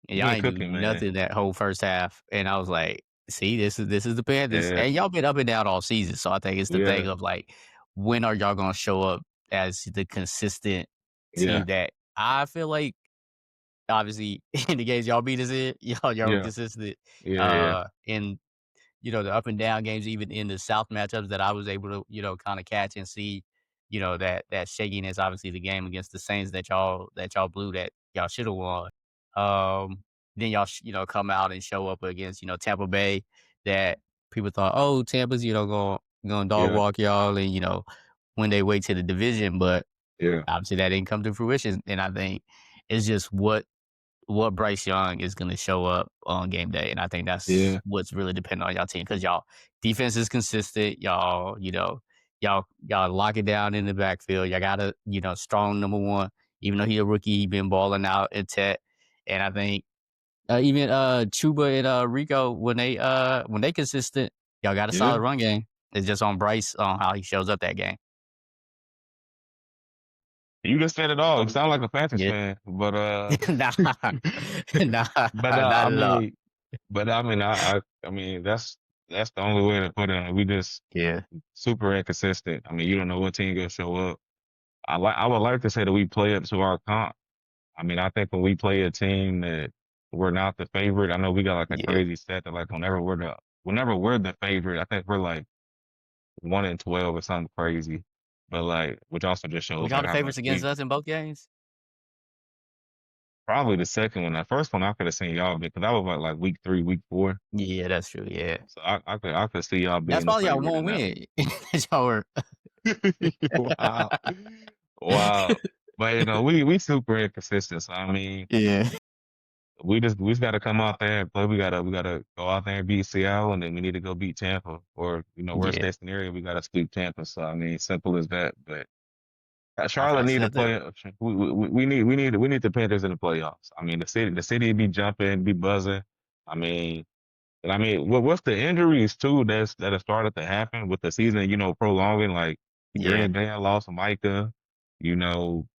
And he y'all ain't ain't do cooking, man. nothing that whole first half. And I was like, see, this is the Panthers. Yeah, And y'all been up and down all season. So I think it's the yeah, thing of like, when are y'all gonna show up as the consistent yeah, team that I feel like obviously in the games y'all beat us in, y'all were yeah, consistent yeah, in the up and down games, even in the South matchups that I was able to, kind of catch and see, that shakiness. Obviously, the game against the Saints that y'all blew that y'all should have won. Um, then y'all, come out and show up against, Tampa Bay that people thought, oh, Tampa's, going dog Yeah, walk y'all, and when they wait to the division, but yeah, obviously that didn't come to fruition. And I think it's just what Bryce Young is going to show up on game day. And I think that's yeah, what's really dependent on y'all team because y'all defense is consistent. Y'all lock it down in the backfield. Y'all got a, strong number one, even though he a rookie, he been balling out at Tech. And I think even Chuba and Rico, when they consistent, y'all got a solid yeah. run game. It's just on Bryce on how he shows up that game. You just said it all. You sound like a Panthers Yeah. fan, but Nah, nah, but not at all. I mean that's the only way to put it. We just Yeah, super inconsistent. I mean, you don't know what team gonna show up. I would like to say that we play up to our comp. I mean, I think when we play a team that we're not the favorite, I know we got like a yeah. crazy stat that like whenever we're the favorite, I think we're like 1-12 or something crazy. But like, which also just Was shows y'all like the how much favorites against we us in both games? probably the second one. The first one I could have seen y'all because that was like week 3, week 4. Yeah, that's true. Yeah, So I could see y'all that's being the probably y'all favorite one in that win. y'all were, one. Wow. Wow. But we super inconsistent. So I mean, yeah, we just gotta come out there and play. We gotta go out there and beat Seattle, and then we need to go beat Tampa. Or worst yeah. case scenario, we gotta sweep Tampa. So I mean, simple as that. But I Charlotte facts need to that too. play. We need the Panthers in the playoffs. I mean, the city be jumping, be buzzing. I mean, what's the injuries too that have started to happen with the season? Prolonging like Yeah, Green Bay lost Micah.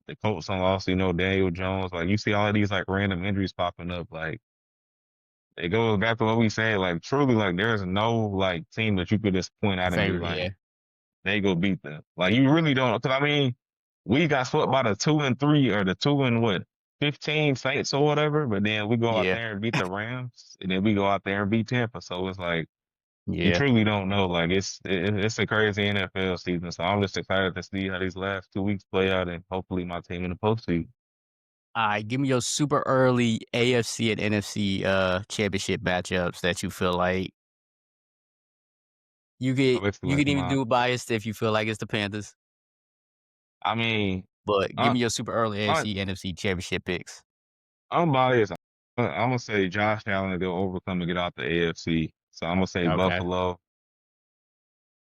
The Colts done lost. Daniel Jones. Like you see all of these like random injuries popping up. Like it goes back to what we said. Like truly, like there's no like team that you could just point the out and be favorite. like Yeah, they go beat them. Like you really don't. Because I mean, we got swept by the 2-3 or the 2 and what 15 Saints or whatever. But then we go out yeah, there and beat the Rams, and then we go out there and beat Tampa. So it's like you yeah. truly don't know. Like it's a crazy NFL season. So I'm just excited to see how these last 2 weeks play out, and hopefully my team in the postseason. All right, give me your super early AFC and NFC championship matchups that you feel like you So get. basically, You like can even my, do a biased if you feel like it's the Panthers, I mean, but give I, me your super early I, AFC NFC championship picks. I'm biased. I'm gonna say Josh Allen to overcome and get out the AFC. So I'm gonna say Okay. Buffalo.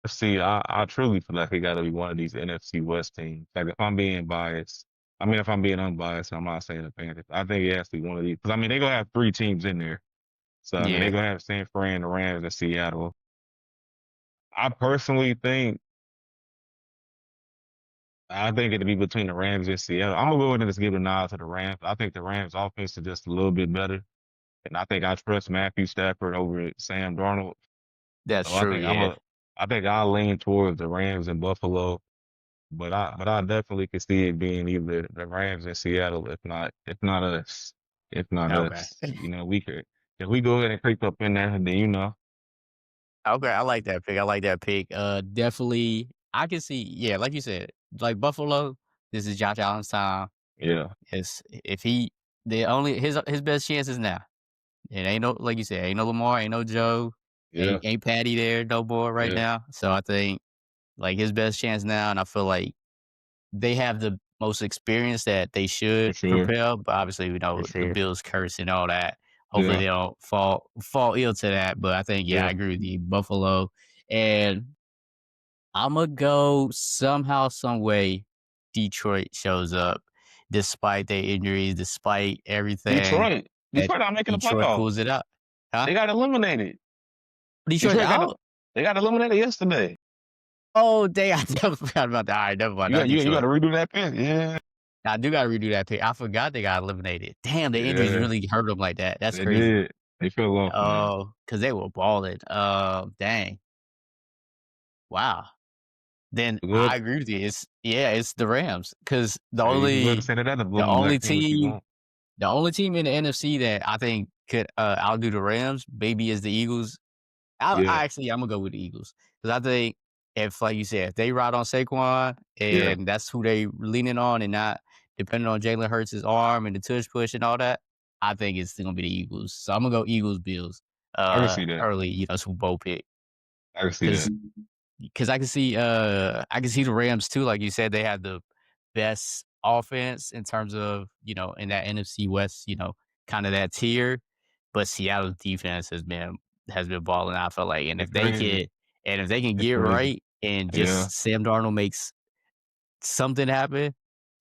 See, I truly feel like it got to be one of these NFC West teams. Like if I'm being biased, I mean if I'm being unbiased, I'm not saying the Panthers. I think it has to be one of these because I mean they're gonna have 3 teams in there. So I mean they're Yeah, gonna have San Fran, the Rams, and Seattle. I personally think it'd be between the Rams and Seattle. I'm gonna go ahead and just give a nod to the Rams. I think the Rams offense is just a little bit better. And I think I trust Matthew Stafford over Sam Darnold. that's So I true. think Yeah. I think I'll lean towards the Rams and Buffalo. But I definitely could see it being either the Rams in Seattle, if not us. If not Okay. us. We could if we go ahead and creep up in there, then Okay, I like that pick. I like that pick. Definitely, I can see. Yeah, like you said, like Buffalo. This is Josh Allen's time. yeah, It's if he the only his best chance is now. It ain't no like you said, ain't no Lamar, ain't no Joe, yeah, ain't Patty there no more right yeah, now. So I think like his best chance now, and I feel like they have the most experience that they for should sure, propel. But obviously, we for know the sure. Bills curse and all that. Hopefully, Yeah, they don't fall ill to that. But I think yeah, I yeah, agree with you, Buffalo, and Imma go somehow, some way, Detroit shows up despite their injuries, despite everything Detroit. that Detroit not making the Detroit pulls playoffs. it out. Huh? They got eliminated. Detroit's Detroit got out? they got eliminated yesterday. Oh, dang, I definitely forgot about that. Alright, never mind, You got not you, you got Detroit. to redo that pick. Yeah, I do gotta redo that pick. I forgot they got eliminated. Damn, the injuries yeah, really hurt them like that. That's they crazy. did. They fell off, man. Oh, because they were balling. Dang. Wow. Then I Good. agree with you. It's the Rams because the Hey, you can go ahead and only say that other blue the and only black team if you team want. The only team in the NFC that I think could outdo the Rams, maybe, is the Eagles. Yeah, I'm gonna go with the Eagles because I think if, like you said, if they ride on Saquon yeah. and that's who they leaning on and not depending on Jalen Hurts' arm and the tush push and all that, I think it's still gonna be the Eagles. So I'm gonna go Eagles Bills I can see that. early, Super Bowl pick I can see because that. I can see the Rams too. Like you said, they have the best offense in terms of, in that NFC West, kind of that tier. But Seattle's defense has been balling out. I feel like, and It's crazy. if they can It's get crazy. right and Yeah. just Sam Darnold makes something happen,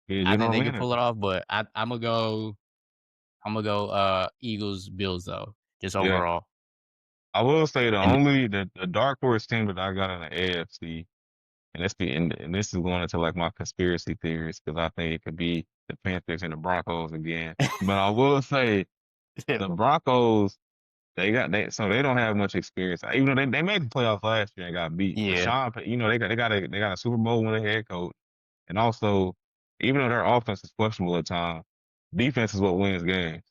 Yeah, I you think know they what I can mean? pull it off. But I'm gonna go Eagles Bills though, just Yeah. overall. I will say And the dark horse team that I got in the AFC, and this is going into like my conspiracy theories because I think it could be the Panthers and the Broncos again. But I will say the Broncos, so they don't have much experience. Even though they made the playoffs last year and got beat. But yeah, they got a Super Bowl winning head coach. And also, even though their offense is questionable at times, defense is what wins games.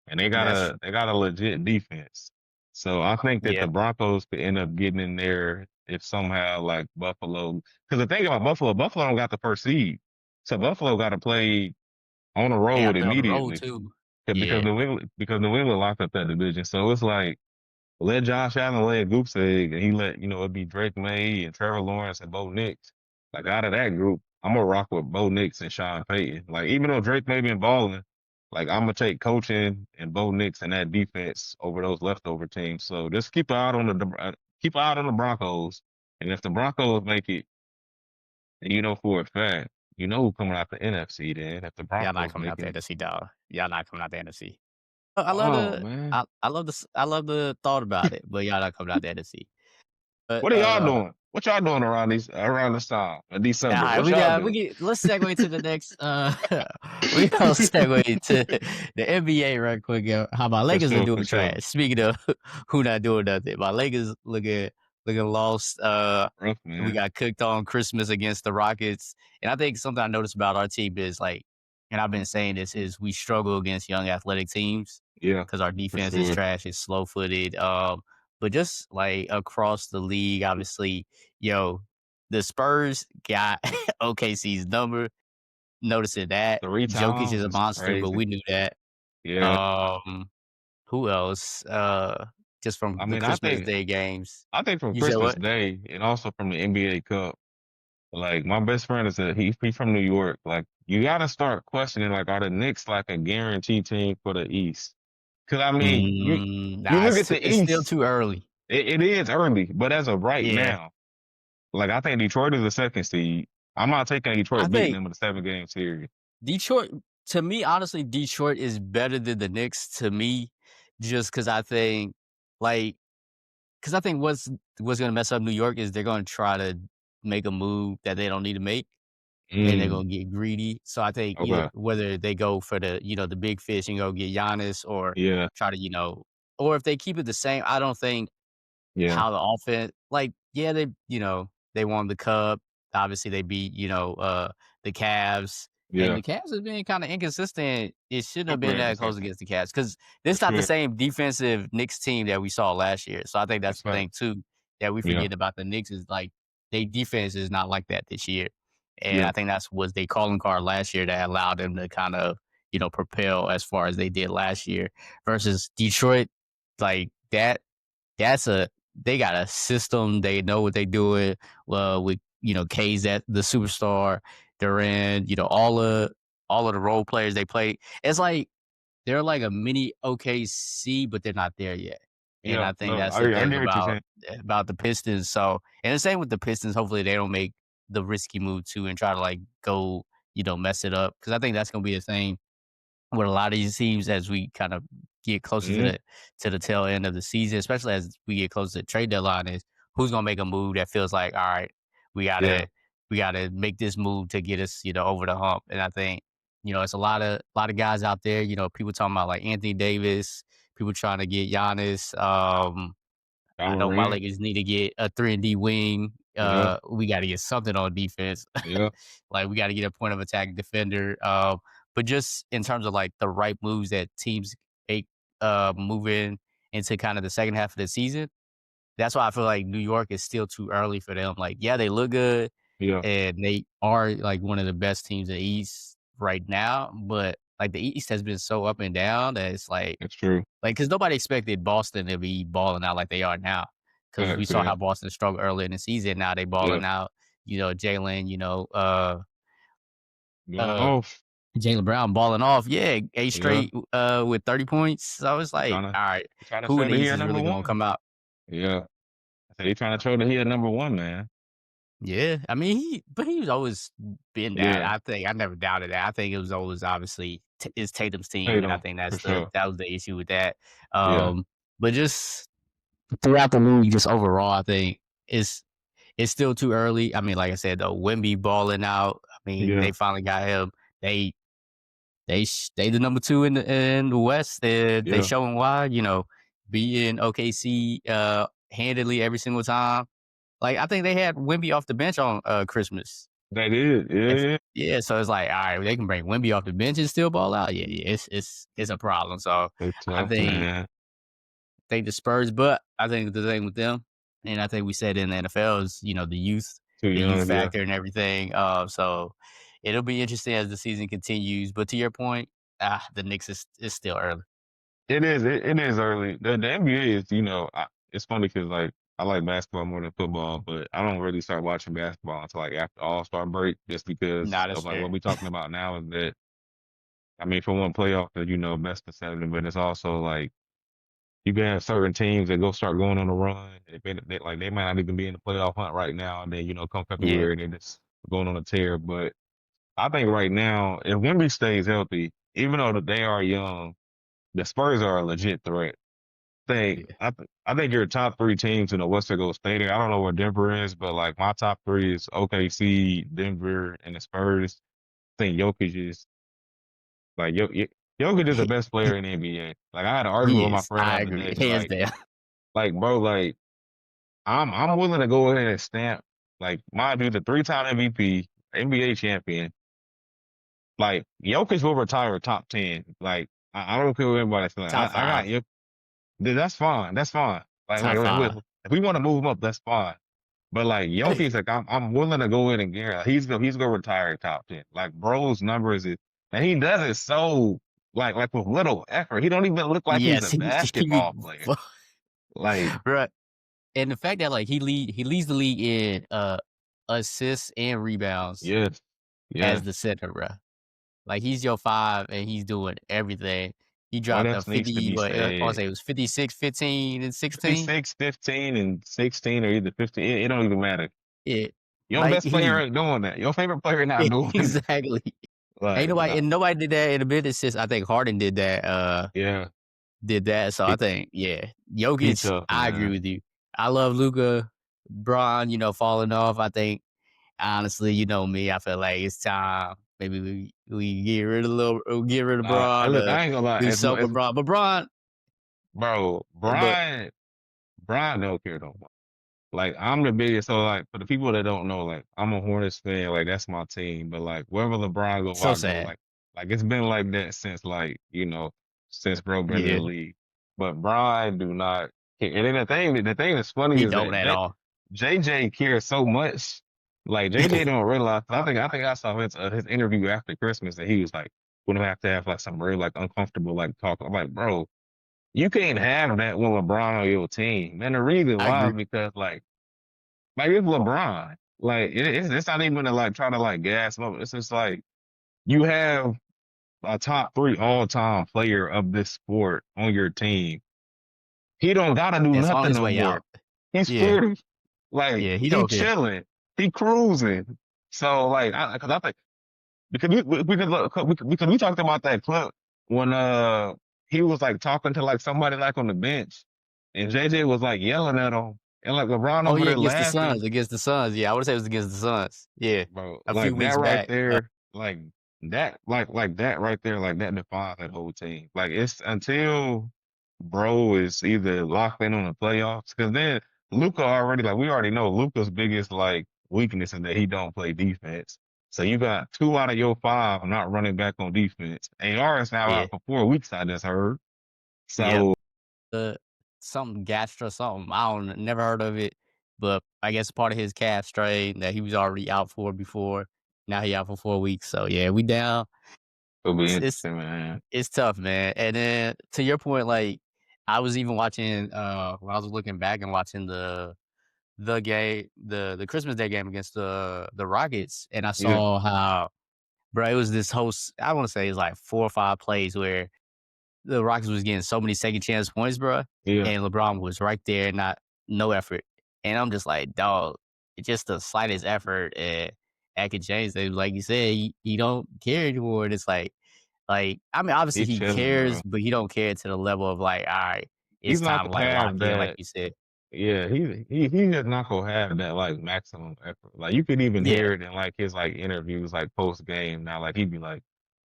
And they got that's a true. they got a legit defense. So I think that the Yeah, Broncos could end up getting in there if somehow like Buffalo. Because the thing about Buffalo don't got the first seed. So Buffalo got to play on the they gotta road play on the road immediately too. because Yeah, New England locked up that division. So it's like let Josh Allen lay a goose egg, and he it'd be Drake May and Trevor Lawrence and Bo Nix. Like out of that group, I'm gonna rock with Bo Nix and Sean Payton. Like even though Drake may be balling, like I'm gonna take coaching and Bo Nix and that defense over those leftover teams. So just keep an eye on the Broncos, and if the Broncos make it, then you know for a fact, you know who coming out the NFC. Then if the y'all not Broncos coming make out the it, NFC, dog. Y'all not coming out the NFC. I love oh the man, I love the thought about it, but y'all not coming out the NFC. But what are y'all doing? What y'all doing around this time in December? alright, What y'all we doing? get let's segue to the next we gonna segue to the NBA right quick. How my For Lakers are sure, for doing sure. trash. Speaking of who not doing nothing, my Lakers looking lost. Rough, We man. got cooked on Christmas against the Rockets. And I think something I noticed about our team is like, and I've been saying this, is we struggle against young athletic teams Yeah, because our for defense is sure. trash, it's slow footed. But just like across the league, obviously, yo, the Spurs got OKC's number. Noticing that Three Jokic is times a is monster, but crazy. we knew that. Yeah. Um, who else? Just from I the mean, Christmas Day games. I think from You said Christmas what? Day and also from the NBA Cup, like my best friend is he from New York. Like you gotta start questioning like are the Knicks like a guaranteed team for the East? Cause I mean, you Nah, look at the it's still East, too early. it is early, but as of right Yeah, now, like I think Detroit is the second seed. I'm not taking I Detroit beating think them in a 7 game series. Detroit. To me, honestly, Detroit is better than the Knicks. To me, just because like, I think what's gonna mess up New York is they're gonna try to make a move that they don't need to make, and they're Mm, gonna get greedy. So I think either okay. whether they go for the big fish and go get Giannis, or Yeah. try to or if they keep it the same, I don't think Yeah. how the offense like, yeah, they won the cup. Obviously, they beat, the Cavs, and Yeah. the Cavs have been kinda inconsistent. It shouldn't have Super been that close inconsistent. against the Cavs because For this not the sure. same defensive Knicks team that we saw last year. So I think that's That's the thing fact. too that we Yeah. forget about the Knicks is, like, they defense is not like that this year, and Yeah. I think that's was their calling card last year that allowed them to kind of, propel as far as they did last year versus Detroit, like, that's a they got a system. They know what they're doing. Well, with K's that the superstar, Durant, all of the role players they play. It's like they're like a mini OKC, but they're not there yet. And Yeah. I think No, that's the I thing get what you're saying. about the Pistons. So, and the same with the Pistons. Hopefully, they don't make the risky move too and try to like go mess it up because I think that's gonna be a thing with a lot of these teams as we kind of get closer to Hmm. the tail end of the season, especially as we get closer to the trade deadline, is who's gonna make a move that feels like, all right, we Yeah. gotta make this move to get us, over the hump. And I think, it's a lot of guys out there, people talking about like Anthony Davis, people trying to get Giannis. I John know my Morant. Lakers need to get a 3-and-D wing. Yeah. We gotta get something on defense. Yeah. Like, we gotta get a point of attack defender. But just in terms of, like, the right moves that teams make, moving into kind of the second half of the season, that's why I feel like New York is still too early for them. Like, yeah, they look good Yeah, and they are like one of the best teams in the East right now, but like the East has been so up and down that it's it's true. like, because nobody expected Boston to be balling out like they are now. Because we Facts, saw yeah. how Boston struggled early in the season. Now they Yeah. balling out. Jalen. Going Uh, off. Jalen Brown balling off. Yeah, eight Yeah. straight with 30 points. So it's like, Trying to all right, trying to who in show the that he East a is number really gonna one. come out? Yeah. I said he trying to show that he a number one, man. Yeah, I mean but he's always been that. Yeah. I think I never doubted that. I think it was always obviously it's Tatum's team, and I Tatum, think for that's sure. that was the issue with that. Yeah. But just throughout the league, just overall, I think it's still too early. I mean, like I said, though, Wemby balling out. I mean, Yeah. they finally got him. They they the number two in the West. They Yeah. showing why. Beating OKC handedly every single time. Like I think they had Wemby off the bench on Christmas. They did. Yeah, If yeah. Yeah, so it's like, all right, they can bring Wemby off the bench and still ball out. Yeah, yeah, it's a problem. So They I tough, think man. think the Spurs, but I think the thing with them, and I think we said in the NFL is, Too the youth young, yeah. factor and everything. So it'll be interesting as the season continues. But to your point, the Knicks is still early. It is. It is early. The NBA is, it's funny because like I like basketball more than football, but I don't really start watching basketball until like after All-Star break, just because Nah, that's of like what fair. we're talking about now is that I mean, for one playoff, best of seven, but it's also like you can have certain teams that go start going on a run. Like they might not even be in the playoff hunt right now, and then come Yeah, February, they're just going on a tear. But I think right now, if Wemby stays healthy, even though that they are young, the Spurs are a legit threat. yeah. I think your top three teams in the Western go stay there. I don't know where Denver is, but like my top three is OKC, Denver, and the Spurs. I think Jokic is like Jokic is the best player in the NBA. Like I had an argument He with my is. friend the I other agree, day, hands down. bro, like I'm willing to go ahead and stamp like mind you, the three-time MVP, NBA champion. Like Jokic will retire top 10. Like I don't care what everybody feel like. Top I got five, Jokic. That's fine. That's fine. top five. If we want to move him up, that's fine. But like Jokic, like I'm willing to go in and guarantee he's gonna retire top 10. Like bro's numbers is and he does it so like with little effort. He don't even look like he's Yes, a basketball player. Like right. And the fact that like he leads the league in assists and rebounds yes, as yes. the center, bro. Like he's your five and he's doing everything. He What dropped a else needs to 50, be what I want said? to say it was 56, 15, and 16. 56, 15, and 16, or either 15. It don't even matter. Yeah. Your Like best player ain't doing that. Your favorite player not doing that. exactly. Ain't Like, nobody nah, and nobody did that in a bit since I think Harden yeah, did that. So I he, think, yeah. he Jokic, tough, I agree man. with you. I love Luca. Braun, falling off. I think honestly, you know me, I feel like it's time. Maybe we get rid of And Braun, look, I ain't gonna lie. do something with Braun. But Braun, Bro, but Brian don't care no more. Like I'm the biggest, so like for the people that don't know, like I'm a Hornets fan, like that's my team. But like wherever LeBron go, so I go. sad. Like it's been like that since like since bro been in Yeah, the league. But Brian do not care. And then the thing that's funny he is don't that at all. JJ cares so much. Like JJ don't realize. I think I saw his interview after Christmas that he was like, "Gonna have to have like some real like uncomfortable like talk." I'm like, bro, you can't have that with LeBron on your team. And the reason I why is agree. because like it's LeBron. Like it's not even to like try to like gas him up. It's just like you have a top three all time player of this sport on your team. He don't gotta do It's on nothing his no way more. out. He's Yeah, 40. Like yeah, he he don't care. chilling. He cruising. So like cause I think because we could look because we talked about that clip when he was like talking to like somebody like on the bench and JJ was like yelling at him and like LeBron Oh over yeah, there laughing. Against the Suns. Yeah, I would say it was against the Suns. Yeah, Bro, a few like that weeks right back. there, like that right there, like that defines that whole team. Like it's until bro is either locked in on the playoffs, because then Luca already like we already know Luca's biggest like weakness is that he don't play defense. So you got two out of your five not running back on defense. AR is now Yeah, out for 4 weeks, I just heard. yep. So something gastro something. I don't never heard of it, but I guess part of his calf strain that he was already out for before. Now he out for 4 weeks. So yeah, we down. It'll be It's interesting, man. it's tough, man. And then to your point, like I was even watching when I was looking back and watching the game, the Christmas Day game against the Rockets, and I Yeah, saw how bro, it was this host. I want to say it's like 4 or 5 plays where the Rockets was getting so many second chance points, bro, yeah. and LeBron was right there, not no effort. And I'm just like, dog, it's just the slightest effort and could change things. Like you said, he don't care anymore. And it's like I mean, obviously He he chilling, cares, bro. but he don't care to the level of like, all right, He's it's not time to gonna like lock have in, like that. you said. Yeah, he's just not gonna have that like maximum effort. Like you could even Yeah, hear it in like his like interviews like post game now. Like he'd be like,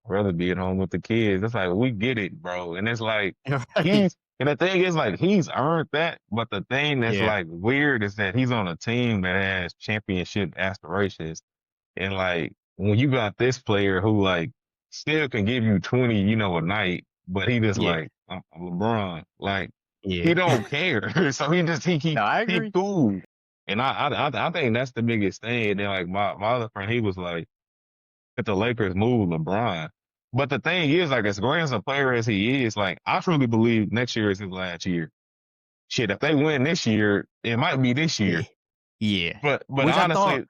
I'd rather be at home with the kids. It's like we get it, bro. And it's like right. and the thing is like he's earned that. But the thing that's Yeah, like weird is that he's on a team that has championship aspirations. And like when you got this player who like still can give you 20, a night, but he just yeah, like I'm LeBron. Like he yeah. don't care. So he just No, I he agree. cool. And I think that's the biggest thing. And then like my other friend, he was like, if the Lakers move LeBron. But the thing is, like as great as a player as he is, like I truly believe next year is his last year. Shit, if they win this year, it might be this Yeah, year. yeah. But Which I thought. honestly,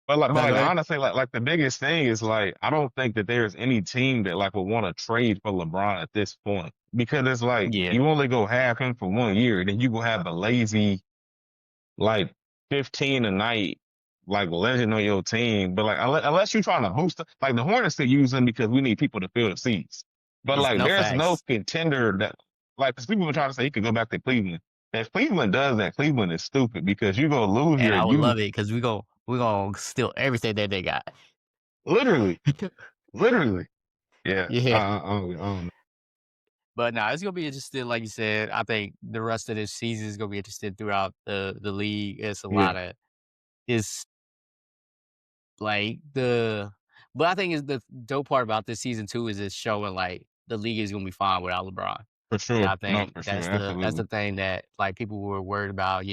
but No, go like ahead. honestly, like the biggest thing is like I don't think that there's any team that like would want to trade for LeBron at this point because it's like Yeah, you only go have him for 1 year, then you will have a lazy like 15 a night like legend on your team. But like unless you're trying to boost, like the Hornets still use him because we need people to fill the seats. But it's like no there's no facts. contender that like because people been trying to say he could go back to Cleveland. If Cleveland does that, Cleveland is stupid because you're gonna lose And your I would youth love it because we gonna steal everything that they got. literally. Literally. Yeah. Yeah. I don't know. But nah, it's gonna be interesting, like you said. I think the rest of this season is gonna be interesting throughout the league. It's a Yeah, lot of it's like the but I think is the dope part about this season too is it's showing like the league is gonna be fine without LeBron. for And sure. I No, think for sure. that's the Absolutely. thing that like people were worried about,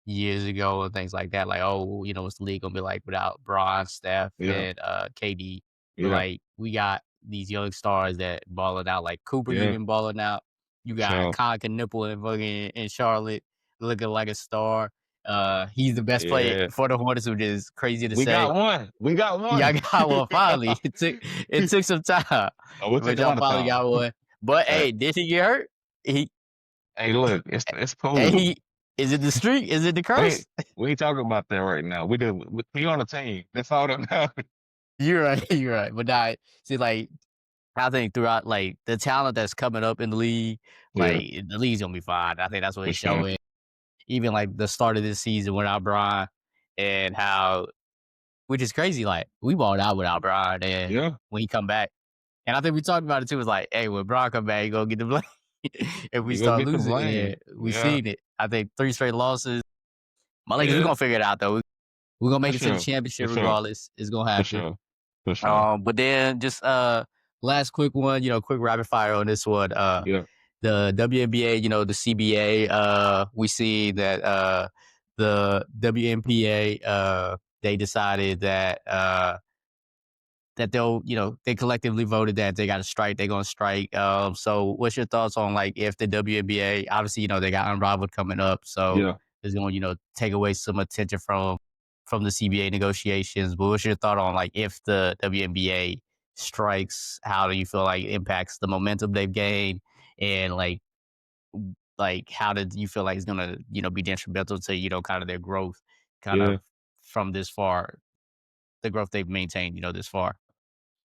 years ago and things like that. Like, oh, what's the league gonna be like without Braun, Steph, Yeah. and KD? But Yeah. like we got these young stars that balling out, like Cooper Yeah. even balling out. You got So Con Nipple and fucking in Charlotte looking like a star. He's the best player yeah. for the Hornets, which is crazy to We say. got one. We got Y'all one. got one finally. It took some time, Oh, it but took a y'all lot of finally time. got one. But Hey, hey, did he get hurt? He hey, look, it's hey, cool. is it the streak? Is it the We ain't, curse? we ain't talking about that right now. We on a team. That's all that matters. You're right. You're right. But I see, like I think throughout like the talent that's coming up in the league, Yeah, like the league's gonna be fine. I think that's what for it's sure. showing. Even like the start of this season without Brian and how, which is crazy. Like we balled out without Brian, and Yeah, when he come back. And I think we talked about it too. It's like, hey, when Brown come back, he gonna get the blame. If we you gonna start get the losing, and blame. we Yeah, seen it. I think 3 straight losses. My Lakers, we yeah, gonna figure it out though. We gonna for make it to the sure. For championship sure. regardless. It's gonna For happen. sure. For sure. But then just last quick one, quick rapid fire on this one. Yeah, The WNBA, the CBA. We see that the WNBA they decided that they'll, they collectively voted that they got to strike, they're going to strike. So what's your thoughts on like if the WNBA, obviously, they got Unrivaled coming up, so yeah. it's going to, take away some attention from the CBA negotiations. But what's your thought on like if the WNBA strikes, how do you feel like it impacts the momentum they've gained, and like how did you feel like it's going to, be detrimental to, kind of their growth, kind Yeah. of from this far, the growth they've maintained, this far.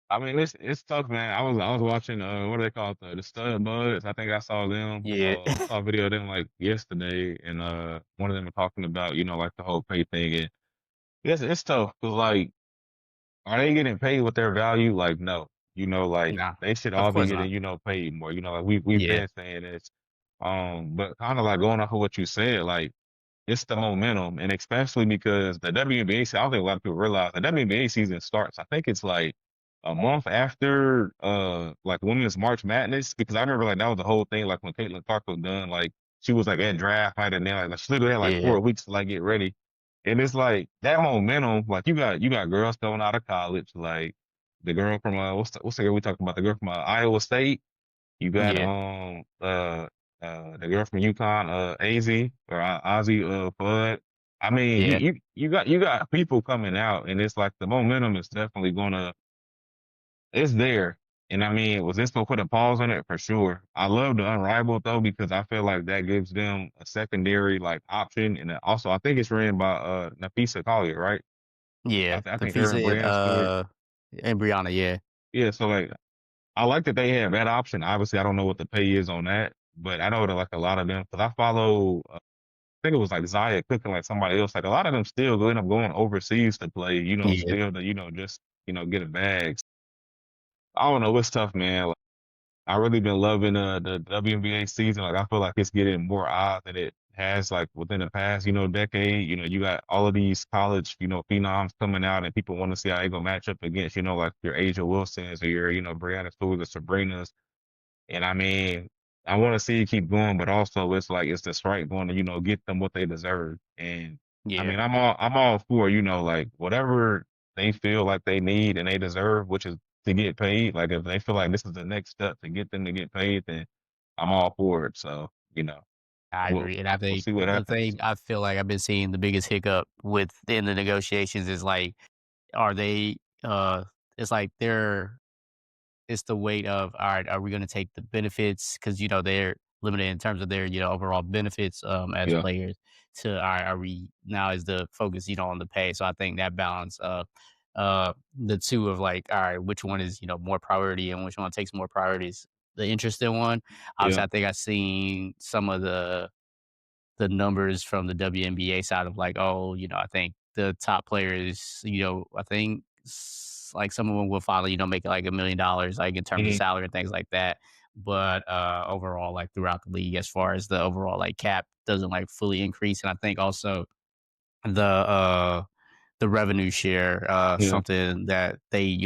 I mean, it's tough, man. I was watching what do they call it, the Stud Buds. I think I saw them. Yeah. I saw a video of them like yesterday, and one of them were talking about like the whole pay thing, and it's tough because like, are they getting paid with their value? Like, no. Like Nah, they should of all be course getting not. paid more. Like we've Yeah, been saying this, but kind of like going off of what you said, like it's the momentum, and especially because the WNBA. I don't think a lot of people realize the WNBA season starts. I think it's like a month after like Women's March Madness, because I remember like that was the whole thing. Like when Caitlin Clark was done, like she was like at draft night, and then like she literally had like Yeah, 4 weeks to like get ready. And it's like that momentum, like you got girls coming out of college, like the girl from what's the girl we talking about? The girl from Iowa State. You got yeah, the girl from UConn, AZ or Ozzy Fudd. I mean, yeah, you got people coming out, and it's like the momentum is definitely gonna it's there. And I mean, was this gonna put a pause on it for sure? I love the Unrivaled though because I feel like that gives them a secondary like option, and also I think it's ran by Nafisa Collier, right? yeah. I The think her visa and and Brianna Stewart. Brianna, yeah, Yeah, so like I like that they have that option. Obviously, I don't know what the pay is on that, but I know that like a lot of them because I follow. I think it was like Zaya cooking like somebody else. Like a lot of them still end up going overseas to play. yeah, Still to just get a bag. I don't know. It's tough, man. I really been loving the WNBA season. Like I feel like it's getting more odds than it has like within the past, decade. You got all of these college, phenoms coming out and people want to see how they gonna match up against, like your Asia Wilsons or your, Brianna Stewart or Sabrinas. And I mean, I want to see it keep going, but also it's like it's the strike going to, get them what they deserve. And I yeah. mean, I'm all for, like whatever they feel like they need and they deserve, which is to get paid. Like if they feel like this is the next step to get them to get paid, then I'm all for it. So, I we'll agree, and I we'll think see what the happens. thing I feel like I've been seeing the biggest hiccup within the negotiations is like, are they? It's like they're it's the weight of, all right, are we going to take the benefits? Because, they're limited in terms of their, overall benefits as Yeah, players to, all right, are we now is the focus, on the pay. So I think that balance of the two of like, all right, which one is, more priority and which one takes more priorities, the interest in one. yeah, Obviously, I think I've seen some of the numbers from the WNBA side of like, oh, I think the top players, I think like some of them will finally, make like $1 million, like in terms of hmm, salary and things like that. But overall, like throughout the league, as far as the overall like cap doesn't like fully increase. And I think also the revenue share, yeah, something that they,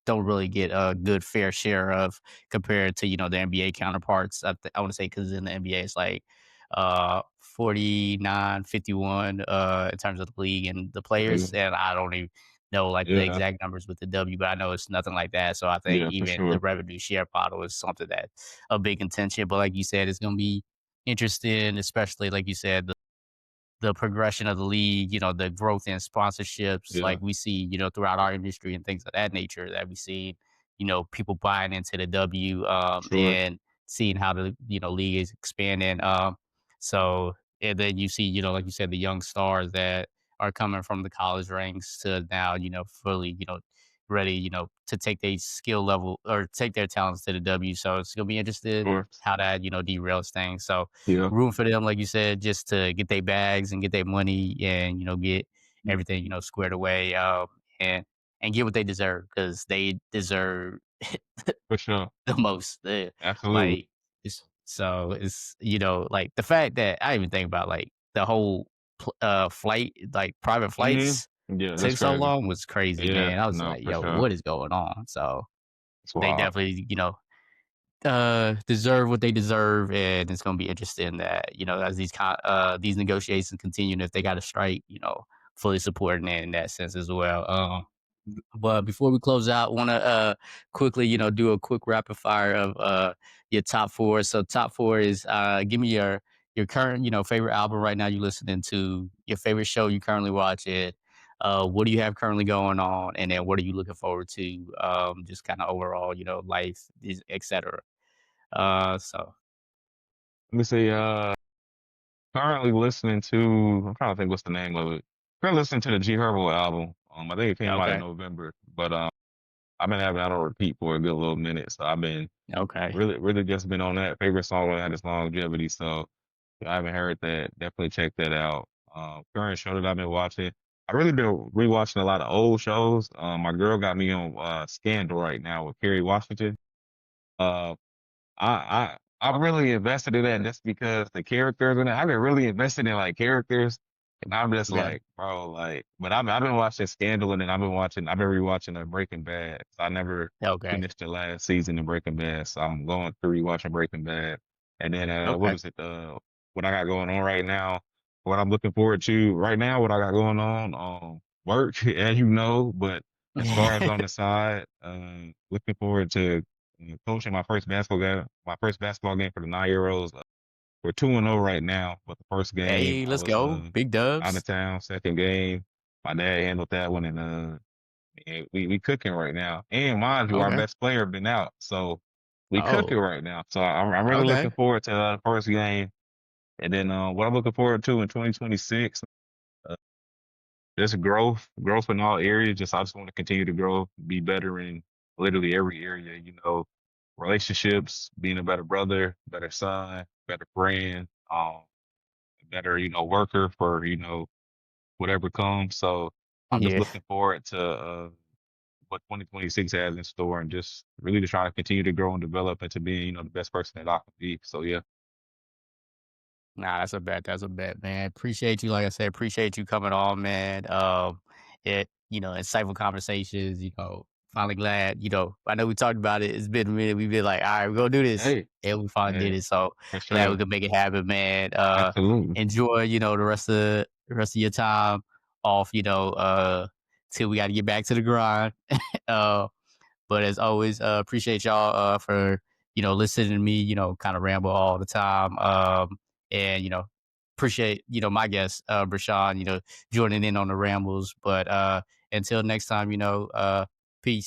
don't really get a good fair share of compared to, the NBA counterparts. I want to say because in the NBA it's like 49-51 in terms of the league and the yeah, players. And I don't even know like the yeah, exact numbers with the W, but I know it's nothing like that. So I think yeah, for even the sure. revenue share model is something that a big contention. But like you said, it's gonna be interesting, especially like you said, the progression of the league, the growth in sponsorships Yeah, like we see, throughout our industry and things of that nature that we see, people buying into the W sure, and seeing how the, league is expanding. So, and then you see, like you said, the young stars that are coming from the college ranks to now, fully, ready, to take their skill level or take their talents to the W. So it's going to be interesting sure, how that, derails things. So, yeah, room for them, like you said, just to get their bags and get their money and get everything squared away, and get what they deserve because they deserve for sure, the most. absolutely. Like it's like the fact that I even think about like the whole flight, like private Hmm. flights Yeah, that's took so crazy. long was crazy, Yeah, man. I was no, like, for yo, sure. what is going on? So It's they wild. definitely deserve what they deserve, and it's gonna be interesting that as these negotiations continue, and if they got to strike, fully supporting it in that sense as well. But before we close out, want to quickly do a quick rapid fire of your top four. So top four is give me your current favorite album right now you're listening to, your favorite show you currently watch it. What do you have currently going on, and then what are you looking forward to? Just kind of overall, life, etc. So Let me see. Currently listening to. I'm trying to think what's the name of it. Currently listening to the G Herbo album. I think it came out in okay, November, but I've been having that on repeat for a good little minute. So I've been okay, really, really just been on that. Favorite song that had its longevity. So if I haven't heard that, definitely check that out. Current show that I've been watching. I really been rewatching a lot of old shows. My girl got me on Scandal right now with Kerry Washington. Uh, I'm really invested in that just because the characters in it. I've been really invested in like characters. And I'm just Yeah. like, bro, like, but I've been watching Scandal, and then I've been rewatching Breaking Bad. So I never Okay. finished the last season of Breaking Bad. So I'm going through rewatching Breaking Bad. And then, what Okay. is it? What I got going on right now, what I'm looking forward to right now, what I got going on, work, as you know, but as far as on the side, looking forward to coaching my first basketball game for the 9-year-olds. We're 2-0 right now, but the first game Hey, I let's was go. Big out dubs. of town. Second game, my dad handled that one, and we cooking right now. And mind you, our Okay. best player been out, so we cooking Oh, right now. So I'm really okay. looking forward to the first game, and then what I'm looking forward to in 2026, uh, just growth in all areas. I just want to continue to grow, be better in literally every area. Relationships, being a better brother, better son, better friend. Better, worker for, whatever comes. So I'm just Yeah. looking forward to what 2026 has in store, and just really to try to continue to grow and develop into being, the best person that I can be. So yeah. Nah, that's a bet. That's a bet, man. Appreciate you. Like I said, appreciate you coming on, man. Insightful conversations. Finally glad. I know we talked about it. It's been a minute. We've been like, all right, we're gonna do this, Hey, and we finally did yeah, it. So for glad we sure. could make it happen, man. Absolutely. Enjoy. The rest of your time off. Till we got to get back to the grind. uh, but as always, appreciate y'all for listening to me, kind of ramble all the time. And appreciate my guest, Brashawn, joining in on the rambles. But until next time, peace.